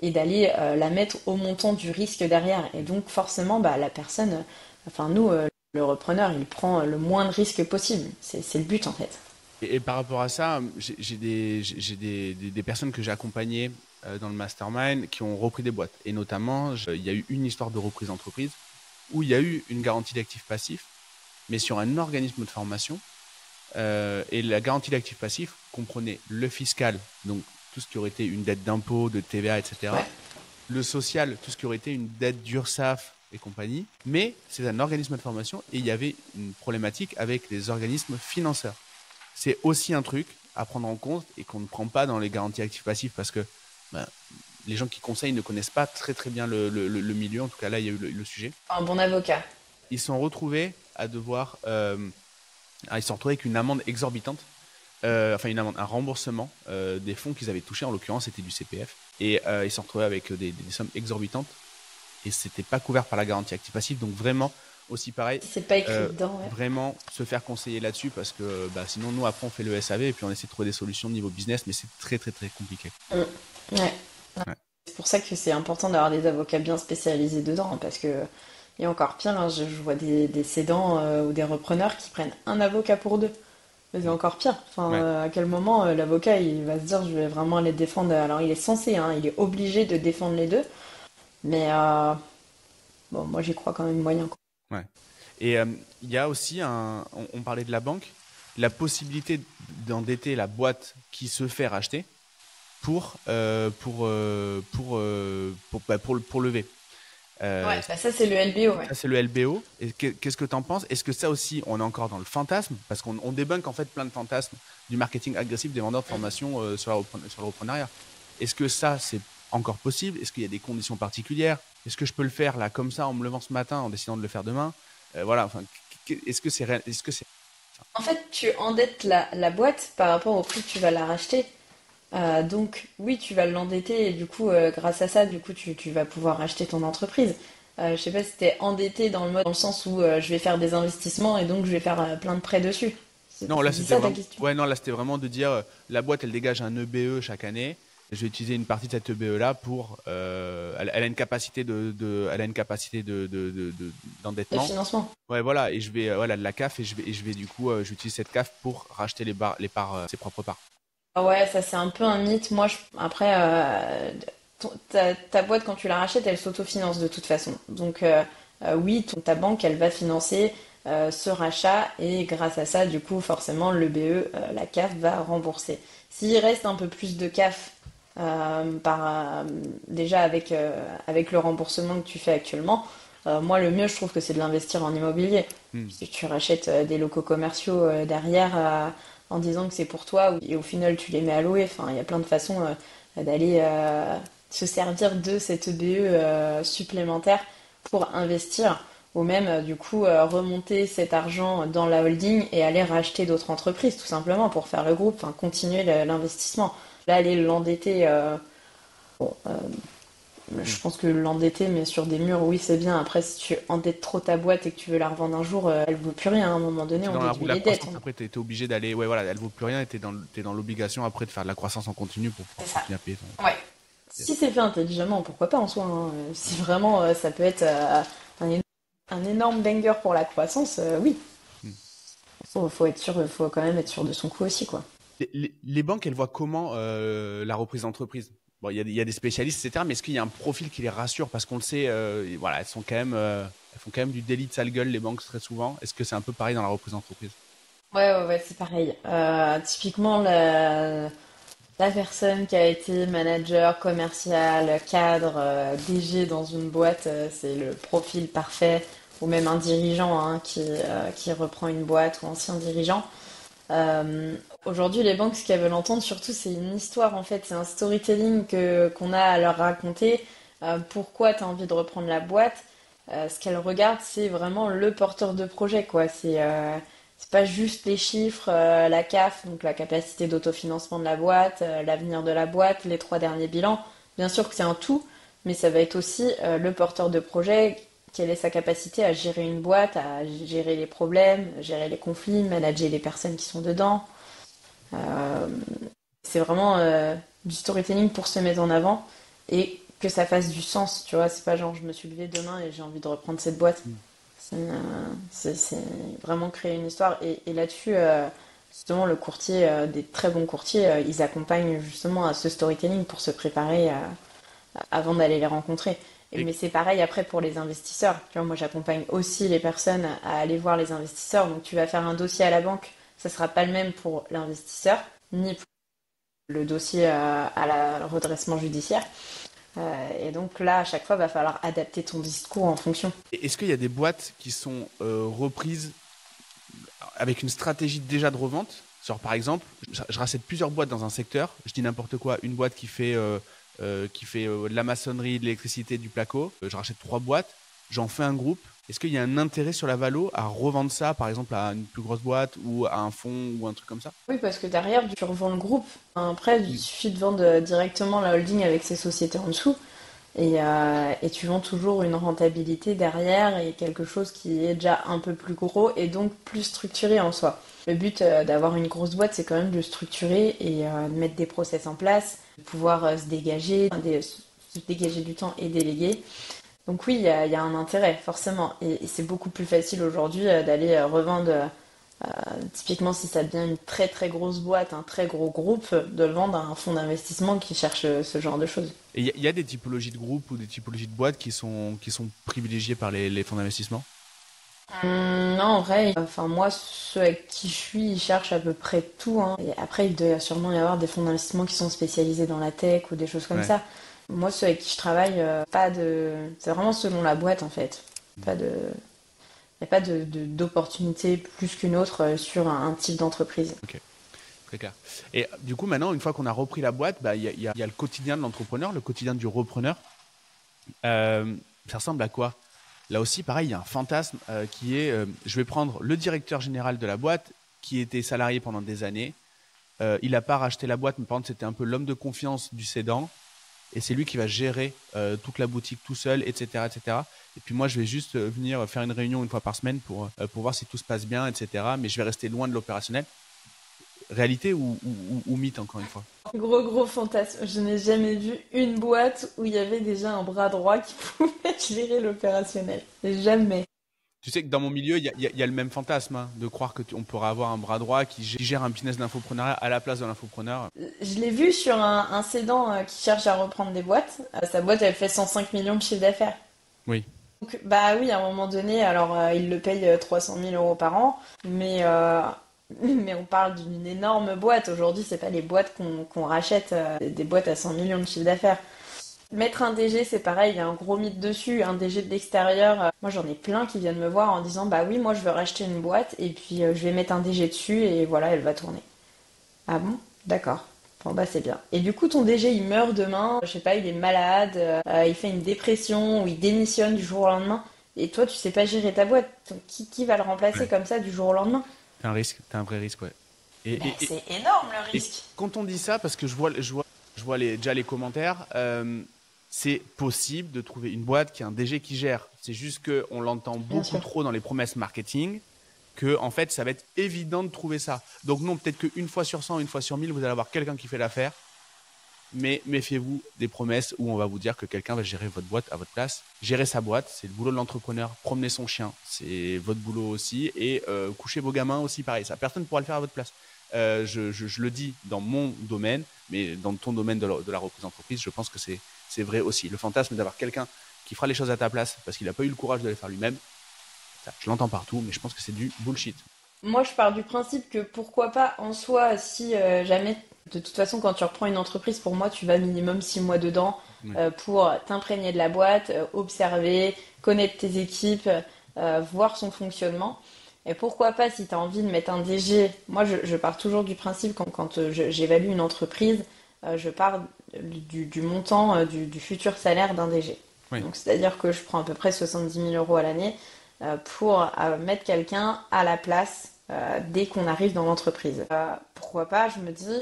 S2: et d'aller la mettre au montant du risque derrière. Et donc, forcément, bah, la personne, enfin nous, le repreneur, il prend le moins de risques possible. C'est le but, en fait.
S1: Et par rapport à ça, j'ai des personnes que j'ai accompagnées dans le mastermind qui ont repris des boîtes. Et notamment, il y a eu une histoire de reprise d'entreprise où il y a eu une garantie d'actifs passifs, mais sur un organisme de formation. Et la garantie d'actifs passifs comprenait le fiscal, donc tout ce qui aurait été une dette d'impôt, de TVA,
S2: Ouais.
S1: etc. Le social, tout ce qui aurait été une dette d'URSSAF et compagnie. Mais c'est un organisme de formation et il y avait une problématique avec les organismes financeurs. C'est aussi un truc à prendre en compte et qu'on ne prend pas dans les garanties actifs passifs parce que ben, les gens qui conseillent ne connaissent pas très très bien le milieu. En tout cas, là, il y a eu le sujet.
S2: Un bon avocat.
S1: Ils se sont retrouvés à devoir ils se sont retrouvés avec une amende exorbitante, enfin une amende, un remboursement des fonds qu'ils avaient touchés, en l'occurrence c'était du CPF, et ils se sont retrouvés avec des sommes exorbitantes, et c'était pas couvert par la garantie active passive, donc vraiment, aussi pareil,
S2: Si c'est pas écrit dedans, ouais.
S1: vraiment se faire conseiller là-dessus, parce que bah, sinon nous après on fait le SAV, et puis on essaie de trouver des solutions niveau business, mais c'est très très très compliqué.
S2: Ouais.
S1: Ouais.
S2: C'est pour ça que c'est important d'avoir des avocats bien spécialisés dedans, hein, parce que et encore pire, hein, je vois des cédants ou des repreneurs qui prennent un avocat pour deux. Mais c'est encore pire. Enfin,
S1: Ouais.
S2: à quel moment l'avocat il va se dire je vais vraiment les défendre. Alors il est censé, hein, il est obligé de défendre les deux. Mais bon, moi j'y crois quand même moyen, quoi.
S1: Ouais. Et il y a aussi on parlait de la banque, la possibilité d'endetter la boîte qui se fait racheter pour lever.
S2: Ouais,
S1: Euh,
S2: bah ça c'est le LBO, ouais.
S1: Ça, c'est le LBO. Et qu'est-ce que tu en penses? Est-ce que ça aussi, on est encore dans le fantasme? Parce qu'on débunk en fait plein de fantasmes du marketing agressif des vendeurs de formation sur le reprenariat. Est-ce que ça, c'est encore possible? Est-ce qu'il y a des conditions particulières? Est-ce que je peux le faire là comme ça en me levant ce matin en décidant de le faire demain? Voilà. Enfin, est-ce que c'est réel? Est-ce que c'est
S2: En fait, tu endettes la boîte par rapport au prix que tu vas la racheter. Donc oui, tu vas l'endetter et du coup, grâce à ça, du coup, tu vas pouvoir racheter ton entreprise. Je sais pas si t'es endetté dans le sens où je vais faire des investissements et donc je vais faire plein de prêts dessus.
S1: Non, là
S2: C'est
S1: c'était
S2: ça ta
S1: vraiment.
S2: question?
S1: Ouais, non, là c'était vraiment de dire la boîte elle dégage un EBE chaque année. Je vais utiliser une partie de cet EBE là pour. Elle a une capacité elle a une capacité
S2: Le
S1: d'endettement.
S2: financement.
S1: Ouais, voilà, et je vais voilà de la CAF et je vais du coup j'utilise cette CAF pour racheter les parts, ses propres parts.
S2: Ah ouais, ça c'est un peu un mythe. Moi, après, ta boîte, quand tu la rachètes, elle s'autofinance de toute façon. Donc oui, ta banque, elle va financer ce rachat et grâce à ça, du coup, forcément, le BE, la CAF va rembourser. S'il reste un peu plus de CAF déjà avec le remboursement que tu fais actuellement, moi, le mieux, je trouve que c'est de l'investir en immobilier.
S1: Hmm.
S2: Parce que tu rachètes des locaux commerciaux derrière en disant que c'est pour toi et au final tu les mets à louer. Enfin, il y a plein de façons d'aller se servir de cette EBE supplémentaire pour investir ou même du coup remonter cet argent dans la holding et aller racheter d'autres entreprises tout simplement pour faire le groupe, enfin continuer l'investissement. Là, aller l'endetter, bon,
S1: Hmm.
S2: je pense que l'endetter, mais sur des murs, oui, c'est bien. Après, si tu endettes trop ta boîte et que tu veux la revendre un jour, elle vaut plus rien. À un moment
S1: Et
S2: donné,
S1: tu es
S2: on
S1: dans la roue
S2: déduit
S1: de la
S2: les dettes,
S1: croissance,
S2: hein.
S1: après tu es obligé d'aller. Ouais, voilà, elle vaut plus rien et t'es dans l'obligation après de faire de la croissance en continu pour pouvoir
S2: C'est ça.
S1: continuer à payer ton.
S2: Ouais.
S1: Yes.
S2: Si c'est fait intelligemment, pourquoi pas en soi, hein. Si vraiment ça peut être un énorme banger pour la croissance, oui.
S1: Hmm.
S2: Faut être sûr, faut quand même être sûr de son coup aussi, quoi.
S1: Les banques, elles voient comment la reprise d'entreprise? Bon, il y a des spécialistes, etc. Mais est-ce qu'il y a un profil qui les rassure? Parce qu'on le sait, voilà, elles font quand même du délit de sale gueule, les banques, très souvent. Est-ce que c'est un peu pareil dans la reprise d'entreprise?
S2: Ouais, ouais, ouais, c'est pareil. Typiquement, la personne qui a été manager, commercial, cadre, DG dans une boîte, c'est le profil parfait. Ou même un dirigeant hein, qui reprend une boîte ou ancien dirigeant. Euh, Aujourd'hui, les banques, ce qu'elles veulent entendre, surtout, c'est une histoire, en fait. C'est un storytelling qu'on a à leur raconter. Pourquoi tu as envie de reprendre la boîte? Ce qu'elles regardent, c'est vraiment le porteur de projet, quoi. C'est pas juste les chiffres, la CAF, donc la capacité d'autofinancement de la boîte, l'avenir de la boîte, les 3 derniers bilans. Bien sûr que c'est un tout, mais ça va être aussi le porteur de projet, quelle est sa capacité à gérer une boîte, à gérer les problèmes, gérer les conflits, manager les personnes qui sont dedans. Euh, c'est vraiment du storytelling pour se mettre en avant et que ça fasse du sens, tu vois. C'est pas genre je me suis levé demain et j'ai envie de reprendre cette boîte. C'est vraiment créer une histoire. Et là-dessus, justement, le courtier, des très bons courtiers, ils accompagnent justement à ce storytelling pour se préparer avant d'aller les rencontrer.
S1: Et,
S2: Mais c'est pareil après pour les investisseurs. Tu vois, moi, j'accompagne aussi les personnes à aller voir les investisseurs. Donc, tu vas faire un dossier à la banque, ça sera pas le même pour l'investisseur, ni pour le dossier à la redressement judiciaire. Et donc là, à chaque fois, va falloir adapter ton discours en fonction.
S1: est-ce qu'il y a des boîtes qui sont reprises avec une stratégie déjà de revente? Genre, par exemple, je rachète plusieurs boîtes dans un secteur. Je dis n'importe quoi. Une boîte qui fait de la maçonnerie, de l'électricité, du placo. Je rachète 3 boîtes. J'en fais un groupe. Est-ce qu'il y a un intérêt sur la valo à revendre ça, par exemple, à une plus grosse boîte ou à un fonds ou un truc comme ça?
S2: Oui, parce que derrière, tu revends le groupe. Après, il suffit de vendre directement la holding avec ses sociétés en dessous. Et tu vends toujours une rentabilité derrière et quelque chose qui est déjà un peu plus gros et donc plus structuré en soi. Le but d'avoir une grosse boîte, c'est quand même de structurer et de mettre des process en place, de pouvoir se dégager du temps et déléguer. Donc oui, il y a un intérêt, forcément. Et c'est beaucoup plus facile aujourd'hui d'aller revendre, typiquement si ça devient une très très grosse boîte, un très gros groupe, de le vendre à un fonds d'investissement qui cherche ce genre de choses.
S1: Et il y a des typologies de groupes ou des typologies de boîtes qui sont privilégiées par les fonds d'investissement?
S2: Non, en vrai, enfin moi, ceux avec qui je suis, ils cherchent à peu près tout, hein. Et après, il doit sûrement y avoir des fonds d'investissement qui sont spécialisés dans la tech ou des choses comme
S1: Ouais.
S2: ça. Moi, ceux avec qui je travaille, pas de. C'est vraiment selon la boîte en fait. Pas de. Il n'y a pas d'opportunité plus qu'une autre sur un type d'entreprise.
S1: Ok, très clair. Et du coup, maintenant, une fois qu'on a repris la boîte, bah, il y a le quotidien de l'entrepreneur, le quotidien du repreneur. Euh, Ça ressemble à quoi? Là aussi, pareil, il y a un fantasme qui est, je vais prendre le directeur général de la boîte qui était salarié pendant des années. Il n'a pas racheté la boîte, mais par contre, c'était un peu l'homme de confiance du cédant. Et c'est lui qui va gérer toute la boutique tout seul, etc., etc. Et puis moi, je vais juste venir faire une réunion une fois par semaine pour voir si tout se passe bien, etc. Mais je vais rester loin de l'opérationnel. Réalité ou mythe, encore une fois?
S2: Gros gros fantasme. Je n'ai jamais vu une boîte où il y avait déjà un bras droit qui pouvait gérer l'opérationnel. Jamais.
S1: Tu sais que dans mon milieu, il y a le même fantasme hein, de croire qu'on pourra avoir un bras droit qui gère un business d'infopreneur à la place de l'infopreneur.
S2: Je l'ai vu sur un cédant qui cherche à reprendre des boîtes. Sa boîte, elle fait 105 millions de chiffre d'affaires.
S1: Oui.
S2: Donc, bah oui, à un moment donné, alors il le paye 300 000 euros par an, mais on parle d'une énorme boîte. Aujourd'hui, c'est pas les boîtes qu'on rachète, des boîtes à 100 millions de chiffre d'affaires. Mettre un DG, c'est pareil, il y a un gros mythe dessus, un DG de l'extérieur. Moi, j'en ai plein qui viennent me voir en disant, bah oui, moi, je veux racheter une boîte et puis je vais mettre un DG dessus et voilà, elle va tourner. Ah bon? D'accord. Bon bah c'est bien. Et du coup ton DG il meurt demain, je sais pas, il est malade, il fait une dépression ou il démissionne du jour au lendemain. Et toi tu sais pas gérer ta boîte. Donc, qui va le remplacer
S1: Ouais.
S2: comme ça du jour au lendemain?
S1: T'as un vrai risque, ouais. Et,
S2: Ben,
S1: et, et,
S2: c'est énorme le
S1: et
S2: risque.
S1: quand on dit ça, parce que je vois déjà les commentaires, c'est possible de trouver une boîte qui a un DG qui gère. C'est juste qu'on l'entend
S2: Bien
S1: beaucoup
S2: sûr.
S1: trop dans les promesses marketing, que en fait, ça va être évident de trouver ça. Donc non, peut-être qu'une fois sur 100, une fois sur 1000, vous allez avoir quelqu'un qui fait l'affaire, mais méfiez-vous des promesses où on va vous dire que quelqu'un va gérer votre boîte à votre place. Gérer sa boîte, c'est le boulot de l'entrepreneur. Promener son chien, c'est votre boulot aussi. Et coucher vos gamins aussi, pareil. Ça, personne ne pourra le faire à votre place. Je le dis dans mon domaine, mais dans ton domaine de la reprise d'entreprise, je pense que c'est vrai aussi. Le fantasme d'avoir quelqu'un qui fera les choses à ta place parce qu'il n'a pas eu le courage de les faire lui-même, ça, je l'entends partout, mais je pense que c'est du bullshit.
S2: Moi, je pars du principe que pourquoi pas en soi, si jamais, de toute façon, quand tu reprends une entreprise, pour moi, tu vas minimum 6 mois dedans
S1: Oui.
S2: pour t'imprégner de la boîte, observer, connaître tes équipes, voir son fonctionnement. Et pourquoi pas, si tu as envie de mettre un DG, moi, je pars toujours du principe, quand j'évalue une entreprise, je pars du montant du futur salaire d'un DG.
S1: Oui.
S2: Donc, c'est-à-dire que je prends à peu près 70 000 € à l'année pour mettre quelqu'un à la place dès qu'on arrive dans l'entreprise. Pourquoi pas, je me dis,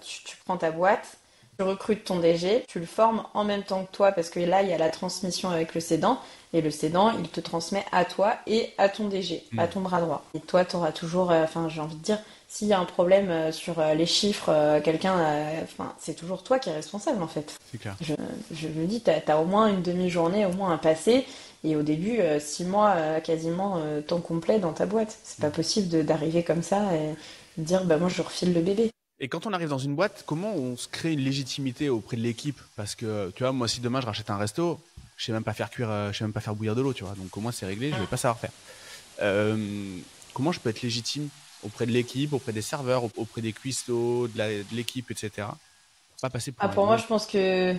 S2: tu prends ta boîte, tu recrutes ton DG, tu le formes en même temps que toi, parce que là, il y a la transmission avec le cédant, et le cédant, il te transmet à toi et à ton DG, à ton bras droit. Et toi, tu auras toujours, enfin, j'ai envie de dire, s'il y a un problème sur les chiffres, quelqu'un, enfin, c'est toujours toi qui es responsable, en fait.
S1: C'est clair.
S2: Je me dis, t'as au moins une demi-journée, au moins un passé, et au début, 6 mois, quasiment temps complet dans ta boîte. C'est pas possible d'arriver comme ça et de dire, bah moi je refile le bébé.
S1: Et quand on arrive dans une boîte, comment on se crée une légitimité auprès de l'équipe? Parce que, tu vois, moi, si demain je rachète un resto, je sais même pas faire cuire, je sais même pas faire bouillir de l'eau, tu vois. Donc, au moins, c'est réglé, je vais pas savoir faire. Comment je peux être légitime auprès de l'équipe, auprès des serveurs, auprès des cuistots, de l'équipe, etc. Pour pas passer pour
S2: Ah,
S1: un
S2: pour moi,
S1: gros.
S2: je pense que,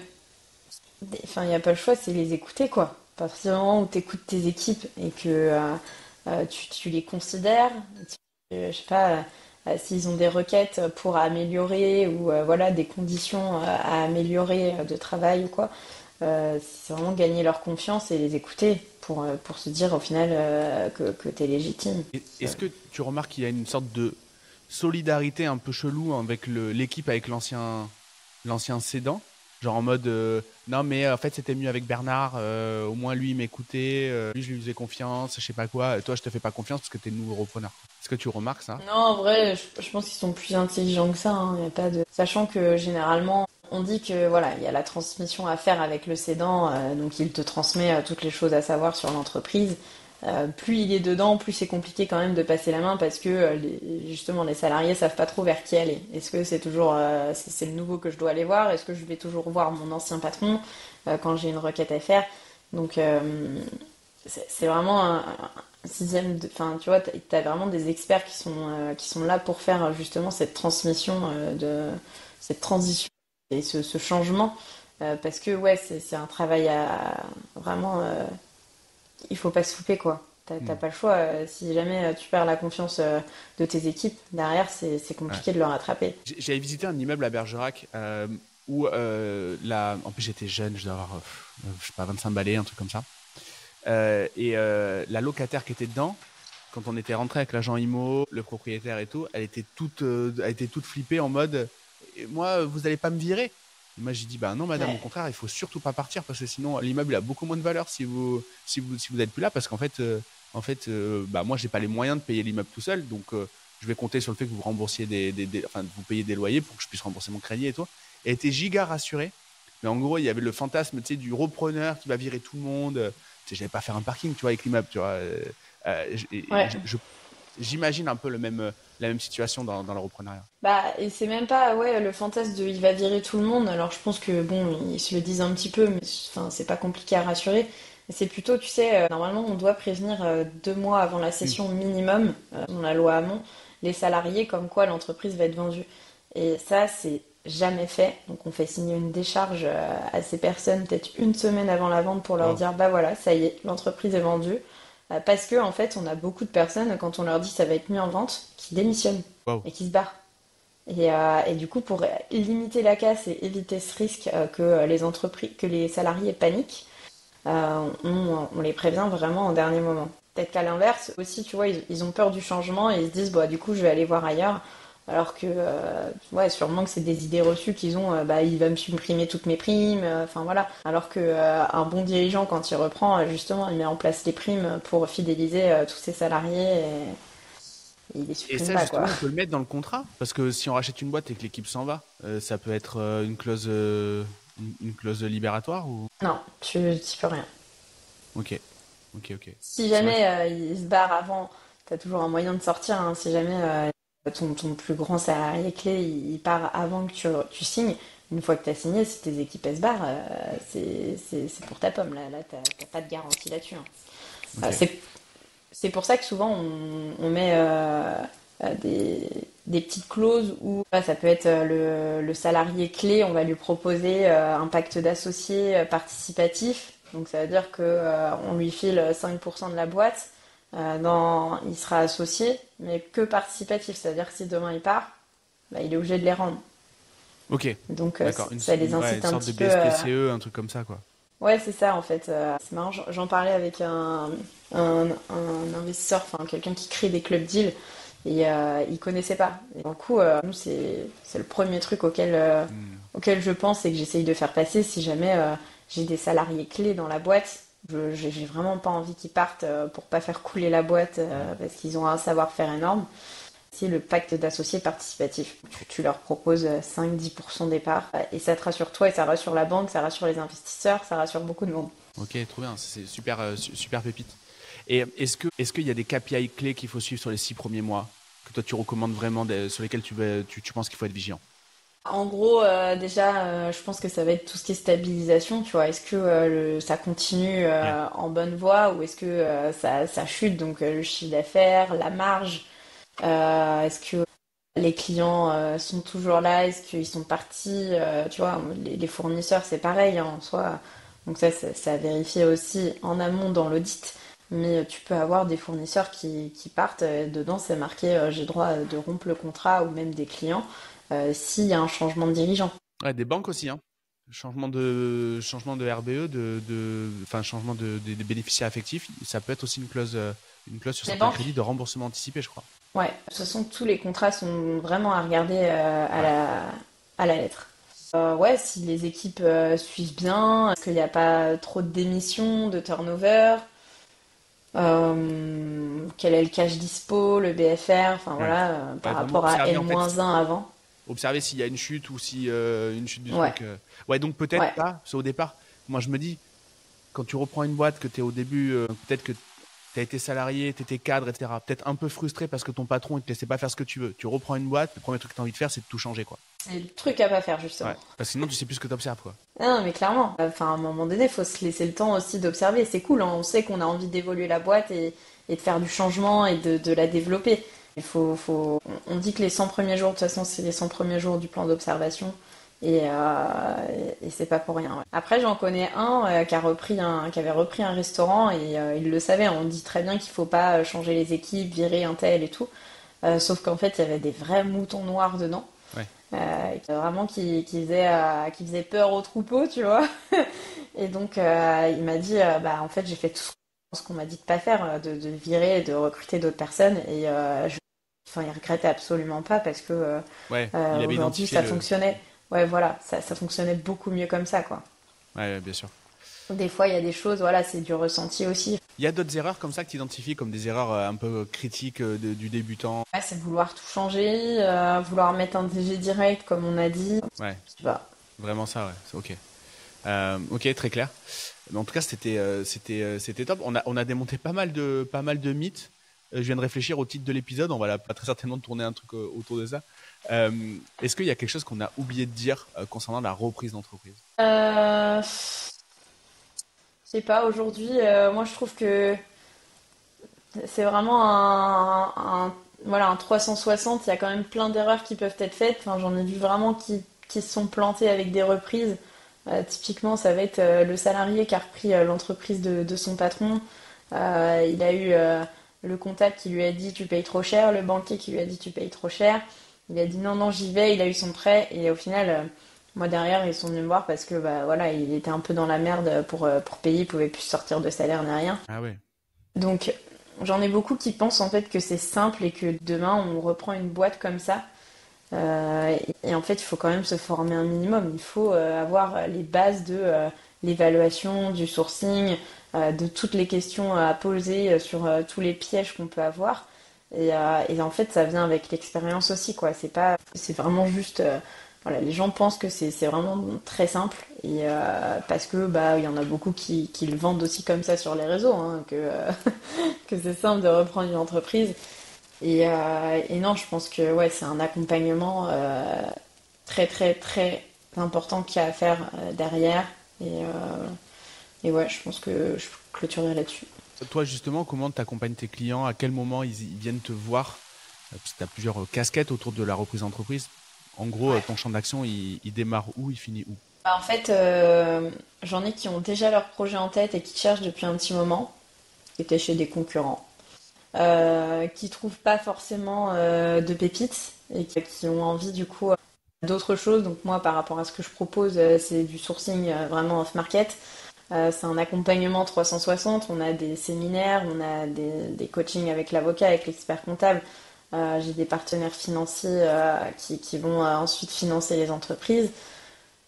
S2: enfin, il n'y a pas le choix, c'est les écouter, quoi. À partir du moment où tu écoutes tes équipes et que tu les considères, je sais pas, s'ils ont des requêtes pour améliorer ou voilà, des conditions à améliorer de travail ou quoi, c'est vraiment gagner leur confiance et les écouter pour se dire au final que tu es légitime.
S1: Est-ce que tu remarques qu'il y a une sorte de solidarité un peu chelou avec l'équipe, avec l'ancien cédant? Genre en mode non mais en fait c'était mieux avec Bernard, au moins lui il m'écoutait, lui je lui faisais confiance, je sais pas quoi, toi je te fais pas confiance parce que t'es le nouveau repreneur. Est-ce que tu remarques ça?
S2: Non, en vrai, je pense qu'ils sont plus intelligents que ça, hein, y a pas de... Sachant que généralement, on dit que voilà, il y a la transmission à faire avec le cédant, donc il te transmet toutes les choses à savoir sur l'entreprise. Plus il est dedans, plus c'est compliqué quand même de passer la main parce que justement les salariés savent pas trop vers qui aller. Est-ce que c'est toujours c'est le nouveau que je dois aller voir? Est-ce que je vais toujours voir mon ancien patron quand j'ai une requête à faire? Donc c'est vraiment un sixième, enfin tu vois, t'as vraiment des experts qui sont là pour faire justement cette transmission cette transition et ce changement parce que ouais c'est un travail à vraiment il faut pas se louper quoi. T'as
S1: Hmm.
S2: pas le choix. Si jamais tu perds la confiance de tes équipes, derrière, c'est
S1: Ouais.
S2: compliqué de le rattraper.
S1: J'avais visité un immeuble à Bergerac où en plus j'étais jeune, je dois avoir je sais pas 25 balais, un truc comme ça. La locataire qui était dedans, quand on était rentré avec l'agent IMO, le propriétaire et tout, elle était toute flippée en mode, moi, vous allez pas me virer. Et moi, j'ai dit, bah non, madame, au
S2: Ouais.
S1: contraire, il faut surtout pas partir parce que sinon, l'immeuble a beaucoup moins de valeur si vous êtes plus là parce qu'en fait, bah moi, j'ai pas les moyens de payer l'immeuble tout seul, donc je vais compter sur le fait que vous remboursiez enfin, vous payez des loyers pour que je puisse rembourser mon crédit et tout. Elle était giga rassurée. Mais en gros, il y avait le fantasme, tu sais, du repreneur qui va virer tout le monde. Tu sais, j'allais pas faire un parking, tu vois, avec l'immeuble, tu vois.
S2: Ouais.
S1: J'imagine un peu la même situation dans le reprenariat.
S2: Bah, et c'est même pas, ouais, le fantasme de il va virer tout le monde. Alors, je pense que, bon, ils se le disent un petit peu, mais enfin, c'est pas compliqué à rassurer. C'est plutôt, tu sais, normalement, on doit prévenir 2 mois avant la
S1: Oui.
S2: session minimum, dans la loi Hamon, les salariés comme quoi l'entreprise va être vendue. Et ça, c'est jamais fait. Donc, on fait signer une décharge à ces personnes peut-être une semaine avant la vente pour leur
S1: Wow.
S2: dire, bah voilà, ça y est, l'entreprise est vendue. Parce que, en fait, on a beaucoup de personnes, quand on leur dit ça va être mis en vente, qui démissionnent
S1: Wow.
S2: et qui se barrent. Et du coup, pour limiter la casse et éviter ce risque que les salariés paniquent, on les prévient vraiment en dernier moment. Peut-être qu'à l'inverse, aussi, tu vois, ils ont peur du changement et ils se disent, bah, du coup, je vais aller voir ailleurs. Alors que, ouais, sûrement que c'est des idées reçues qu'ils ont, bah, il va me supprimer toutes mes primes, enfin voilà. Alors que un bon dirigeant, quand il reprend, justement, il met en place les primes pour fidéliser tous ses salariés et il les
S1: Et
S2: supprime
S1: ça,
S2: pas, quoi.
S1: justement, on peut le mettre dans le contrat. Parce que si on rachète une boîte et que l'équipe s'en va, ça peut être une clause libératoire ou...
S2: Non, tu n'y peux rien.
S1: Ok, ok, ok.
S2: Si
S1: C'est vrai.
S2: jamais il se barre avant, t'as toujours un moyen de sortir, hein. Si jamais ton plus grand salarié clé il part avant que tu signes, une fois que tu as signé, si tes équipes elles se barrent, c'est pour ta pomme. Là t'as pas de garantie là-dessus, hein.
S1: Ok.
S2: C'est C'est pour ça que souvent on met des petites clauses où ça peut être le salarié clé, on va lui proposer un pacte d'associés participatif. Donc ça veut dire que on lui file 5% de la boîte, il sera associé, mais que participatif. C'est-à-dire que si demain il part, bah, il est obligé de les rendre.
S1: Ok,
S2: Donc
S1: d'accord.
S2: ça les
S1: Ouais, une
S2: incite un
S1: sorte de
S2: petit peu.
S1: BSPCE, un truc comme ça, quoi.
S2: Ouais, c'est ça en fait. C'est marrant, j'en parlais avec un investisseur, enfin quelqu'un qui crée des club deals, et il connaissait pas. Et du coup, nous, c'est le premier truc
S1: Hmm.
S2: auquel je pense et que j'essaye de faire passer si jamais j'ai des salariés clés dans la boîte. J'ai vraiment pas envie qu'ils partent pour pas faire couler la boîte
S1: Ouais.
S2: parce qu'ils ont un savoir-faire énorme. C'est le pacte d'associés participatif. Tu leur proposes 5-10% des parts et ça te rassure toi et ça rassure la banque, ça rassure les investisseurs, ça rassure beaucoup de monde.
S1: Ok, trop bien. C'est super, super pépite. Et est-ce qu'il y a des KPI clés qu'il faut suivre sur les 6 premiers mois que toi tu recommandes vraiment, sur lesquels tu penses qu'il faut être vigilant?
S2: En gros, déjà, je pense que ça va être tout ce qui est stabilisation, tu vois. Est-ce que ça continue
S1: Ouais.
S2: en bonne voie ou est-ce que ça chute, donc le chiffre d'affaires, la marge, est-ce que les clients sont toujours là, est-ce qu'ils sont partis, tu vois, les fournisseurs, c'est pareil hein, en soi. Donc ça à vérifier aussi en amont dans l'audit. Mais tu peux avoir des fournisseurs qui partent, dedans c'est marqué j'ai droit de rompre le contrat ou même des clients s'il y a un changement de dirigeant.
S1: Ouais, des banques aussi, hein. Changement de RBE, enfin changement des bénéficiaires affectifs, ça peut être aussi une clause sur
S2: Les
S1: certains
S2: banques,
S1: crédits de remboursement anticipé, je crois.
S2: ouais, de toute façon tous les contrats sont vraiment à regarder
S1: Ouais.
S2: à la lettre. Ouais, si les équipes suivent bien, est-ce qu'il n'y a pas trop de démissions, de turnover, quel est le cash dispo, le BFR, enfin
S1: Ouais.
S2: voilà,
S1: Ouais,
S2: par
S1: vraiment
S2: rapport à
S1: observer en fait,
S2: N-1 avant.
S1: observer s'il y a une chute ou si une chute du
S2: Ouais,
S1: truc. Ouais, donc peut-être
S2: ouais.
S1: là, c'est au départ. Moi, je me dis, quand tu reprends une boîte, que tu es au début, peut-être que tu as été salarié, tu étais cadre, etc. Peut-être un peu frustré parce que ton patron ne te laissait pas faire ce que tu veux. Tu reprends une boîte, le premier truc que tu as envie de faire, c'est de tout changer, quoi.
S2: C'est le truc à pas faire
S1: Ouais.
S2: justement.
S1: Parce que sinon, tu sais plus ce que tu observes, quoi.
S2: Non, mais clairement. Enfin, à un moment donné, il faut se laisser le temps aussi d'observer. C'est cool, hein. On sait qu'on a envie d'évoluer la boîte et de faire du changement et de la développer. On dit que les 100 premiers jours, de toute façon, c'est les 100 premiers jours du plan d'observation. Et c'est pas pour rien. Ouais. Après, j'en connais un qui avait repris un restaurant et il le savait. On dit très bien qu'il faut pas changer les équipes, virer un tel et tout. Sauf qu'en fait, il y avait des vrais moutons noirs dedans.
S1: Ouais.
S2: Vraiment qui faisait peur au troupeau, tu vois. Et donc il m'a dit, bah en fait j'ai fait tout ce qu'on m'a dit de pas faire, de virer, de recruter d'autres personnes. Et enfin, il regrettait absolument pas parce que
S1: Ouais, il avait
S2: aujourd'hui
S1: identifié
S2: ça
S1: le.
S2: fonctionnait. Ouais, voilà, ça fonctionnait beaucoup mieux comme ça, quoi.
S1: Ouais, bien sûr.
S2: Des fois il y a des choses, voilà, c'est du ressenti aussi.
S1: Il y a d'autres erreurs comme ça que tu identifies comme des erreurs un peu critiques du débutant.
S2: Ouais, c'est vouloir tout changer, vouloir mettre un DG direct comme on a dit.
S1: Ouais,
S2: Je sais pas.
S1: vraiment ça, ouais. Ok. Ok, très clair. Mais en tout cas, c'était top. On a démonté pas mal de mythes. Je viens de réfléchir au titre de l'épisode. On va pas très certainement tourner un truc autour de ça. Euh, Est-ce qu'il y a quelque chose qu'on a oublié de dire concernant la reprise d'entreprise?
S2: Je sais pas, aujourd'hui, moi je trouve que c'est vraiment voilà, un 360. Il y a quand même plein d'erreurs qui peuvent être faites. Enfin, j'en ai vu vraiment qui se sont plantés avec des reprises. Typiquement, ça va être le salarié qui a repris l'entreprise de son patron. Il a eu le comptable qui lui a dit tu payes trop cher, le banquier qui lui a dit tu payes trop cher. Il a dit non, non, j'y vais. Il a eu son prêt et au final, moi derrière, ils sont venus me voir parce que bah, voilà, il était un peu dans la merde pour payer. Il pouvait plus sortir de salaire ni rien.
S1: Ah ouais.
S2: Donc, j'en ai beaucoup qui pensent en fait que c'est simple et que demain on reprend une boîte comme ça. Et en fait, il faut quand même se former un minimum. Il faut avoir les bases de l'évaluation, du sourcing, de toutes les questions à poser sur tous les pièges qu'on peut avoir. Et en fait, ça vient avec l'expérience aussi, quoi. C'est vraiment juste. Voilà, les gens pensent que c'est vraiment très simple et parce que bah il y en a beaucoup qui le vendent aussi comme ça sur les réseaux, hein, que c'est simple de reprendre une entreprise. Et non, je pense que ouais, c'est un accompagnement très très très important qu'il y a à faire derrière. Et ouais, je pense que je clôturerai là-dessus.
S1: Toi, justement, comment tu accompagnes tes clients? À quel moment ils viennent te voir? Parce que tu as plusieurs casquettes autour de la reprise d'entreprise. En gros,
S2: Ouais.
S1: ton champ d'action, il démarre où? Il finit où?
S2: Bah, en fait, j'en ai qui ont déjà leur projet en tête et qui cherchent depuis un petit moment, qui étaient chez des concurrents, qui trouvent pas forcément de pépites et qui ont envie du coup d'autres choses. Donc moi, par rapport à ce que je propose, c'est du sourcing vraiment off-market. C'est un accompagnement 360. On a des séminaires, on a des coachings avec l'avocat, avec l'expert comptable. J'ai des partenaires financiers qui vont ensuite financer les entreprises.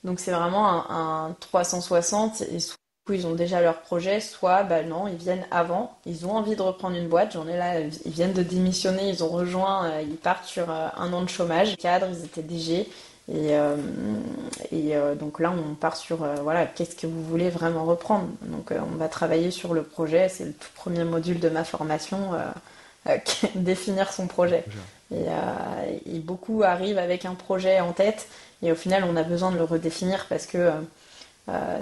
S2: Donc c'est vraiment un 360 et soit ils ont déjà leur projet, soit bah non, ils viennent avant, ils ont envie de reprendre une boîte, j'en ai là, ils viennent de démissionner, ils ont rejoint, ils partent sur un an de chômage, cadre, ils étaient DG donc là on part sur voilà, qu'est-ce que vous voulez vraiment reprendre. Donc on va travailler sur le projet, c'est le tout premier module de ma formation, définir son projet. Et beaucoup arrivent avec un projet en tête et au final on a besoin de le redéfinir parce que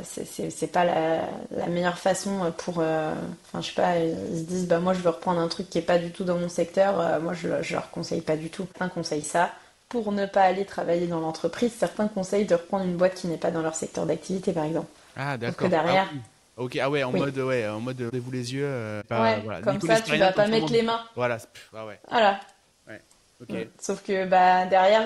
S2: c'est pas la meilleure façon pour enfin je sais pas, ils se disent bah moi je veux reprendre un truc qui est pas du tout dans mon secteur, moi je leur conseille pas du tout. Certains conseillent ça pour ne pas aller travailler dans l'entreprise, certains conseillent de reprendre une boîte qui n'est pas dans leur secteur d'activité par exemple.
S1: Ah,
S2: Sauf que
S1: d'accord. Ah
S2: derrière,
S1: oui. Ok, ah ouais,
S2: oui,
S1: en mode ouvrez-vous les yeux, pas,
S2: ouais,
S1: voilà, n'y
S2: comme ça
S1: connaissez
S2: tu
S1: rien
S2: vas
S1: comme
S2: pas
S1: tout le
S2: mettre
S1: monde.
S2: les mains.
S1: Voilà, ah ouais,
S2: Voilà.
S1: ouais, ok.
S2: Sauf que bah, derrière,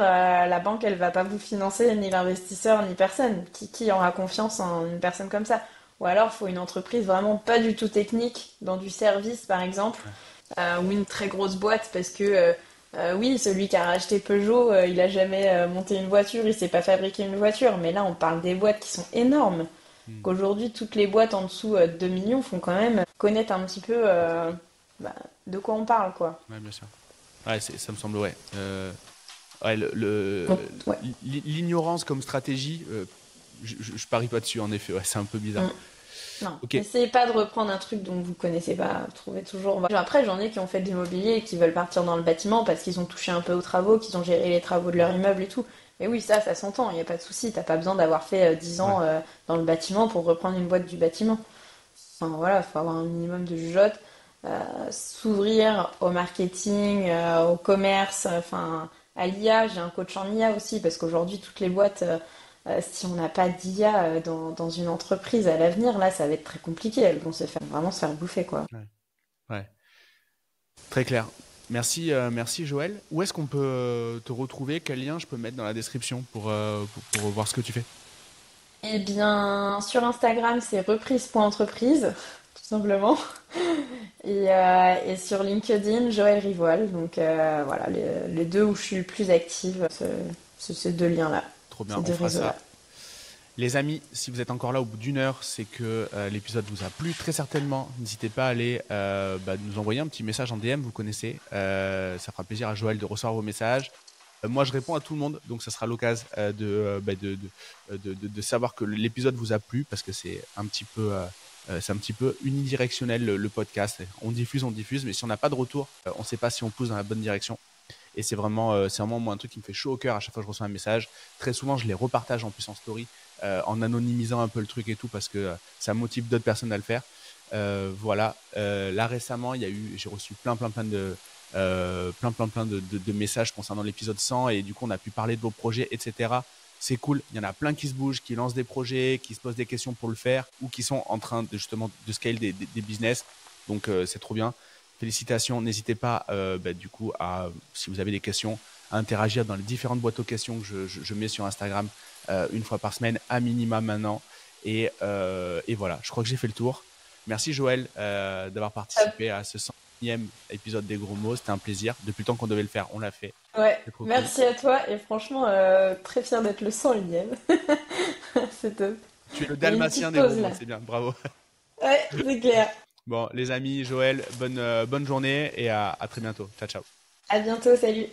S2: la banque, elle va pas vous financer, ni l'investisseur, ni personne. Qui aura confiance en une personne comme ça? Ou alors, il faut une entreprise vraiment pas du tout technique, dans du service, par exemple,
S1: Ouais.
S2: ou une très grosse boîte, parce que oui, celui qui a racheté Peugeot, il a jamais monté une voiture, il sait pas fabriquer une voiture. Mais là, on parle des boîtes qui sont énormes.
S1: Hmm.
S2: Qu'aujourd'hui, toutes les boîtes en dessous de 2 millions font quand même connaître un petit peu bah, de quoi on parle, quoi.
S1: Ouais, bien sûr. Ouais, ça me semble, ouais. Ouais,
S2: Donc, ouais.
S1: l'ignorance comme stratégie, je parie pas dessus, en effet, ouais, c'est un peu bizarre.
S2: Mm. Non,
S1: Ok,
S2: essayez pas de reprendre un truc dont vous connaissez pas. Trouvez toujours. Après, j'en ai qui ont fait de l'immobilier et qui veulent partir dans le bâtiment parce qu'ils ont touché un peu aux travaux, qu'ils ont géré les travaux de leur immeuble et tout. Et oui, ça s'entend, il n'y a pas de souci. T'as pas besoin d'avoir fait 10
S1: ouais,
S2: ans dans le bâtiment pour reprendre une boîte du bâtiment. Enfin voilà, faut avoir un minimum de jugeote, s'ouvrir au marketing, au commerce, enfin à l'IA. J'ai un coach en IA aussi parce qu'aujourd'hui, toutes les boîtes. Si on n'a pas d'IA dans une entreprise à l'avenir, là, ça va être très compliqué. Elles vont vraiment se faire bouffer, quoi.
S1: ouais, ouais. Très clair. Merci, merci Joël. Où est-ce qu'on peut te retrouver? Quel lien je peux mettre dans la description pour voir ce que tu fais?
S2: Eh bien, sur Instagram, c'est reprise.entreprise, tout simplement. Et sur LinkedIn, Joël Rivoal. Donc voilà, les deux où je suis le plus active, c'est ces deux liens-là,
S1: Trop bien,
S2: ces
S1: on
S2: deux
S1: fera
S2: réseaux-là.
S1: ça. Les amis, si vous êtes encore là au bout d'une heure, c'est que l'épisode vous a plu très certainement. N'hésitez pas à aller nous envoyer un petit message en DM, vous connaissez. Ça fera plaisir à Joël de recevoir vos messages. Moi, je réponds à tout le monde, donc ça sera l'occasion de savoir que l'épisode vous a plu parce que c'est un petit peu unidirectionnel le podcast. On diffuse, mais si on n'a pas de retour, on ne sait pas si on pousse dans la bonne direction. Et c'est vraiment moi un truc qui me fait chaud au cœur à chaque fois que je reçois un message. Très souvent, je les repartage en plus en story, en anonymisant un peu le truc et tout parce que ça motive d'autres personnes à le faire. Voilà. Là récemment, j'ai reçu plein de messages concernant l'épisode 100 et du coup, on a pu parler de vos projets, etc. C'est cool. Il y en a plein qui se bougent, qui lancent des projets, qui se posent des questions pour le faire ou qui sont en train de justement de scale des business. Donc, c'est trop bien. Félicitations. N'hésitez pas, du coup, si vous avez des questions, à interagir dans les différentes boîtes aux questions que je mets sur Instagram une fois par semaine, à minima maintenant. Et voilà, je crois que j'ai fait le tour. Merci Joël d'avoir participé à ce 100e épisode des Gros Mots. C'était un plaisir. Depuis le temps qu'on devait le faire, on l'a fait.
S2: Ouais,
S1: C'est trop cool.
S2: merci à toi et franchement, très fière d'être le 101e. C'est top.
S1: Tu es le
S2: Et une
S1: dalmatien
S2: petite
S1: des Gros
S2: pause
S1: Mots,
S2: là.
S1: c'est bien, bravo.
S2: Ouais, c'est clair.
S1: Bon, les amis, Joël, bonne journée et à très bientôt. Ciao, ciao.
S2: À bientôt, salut.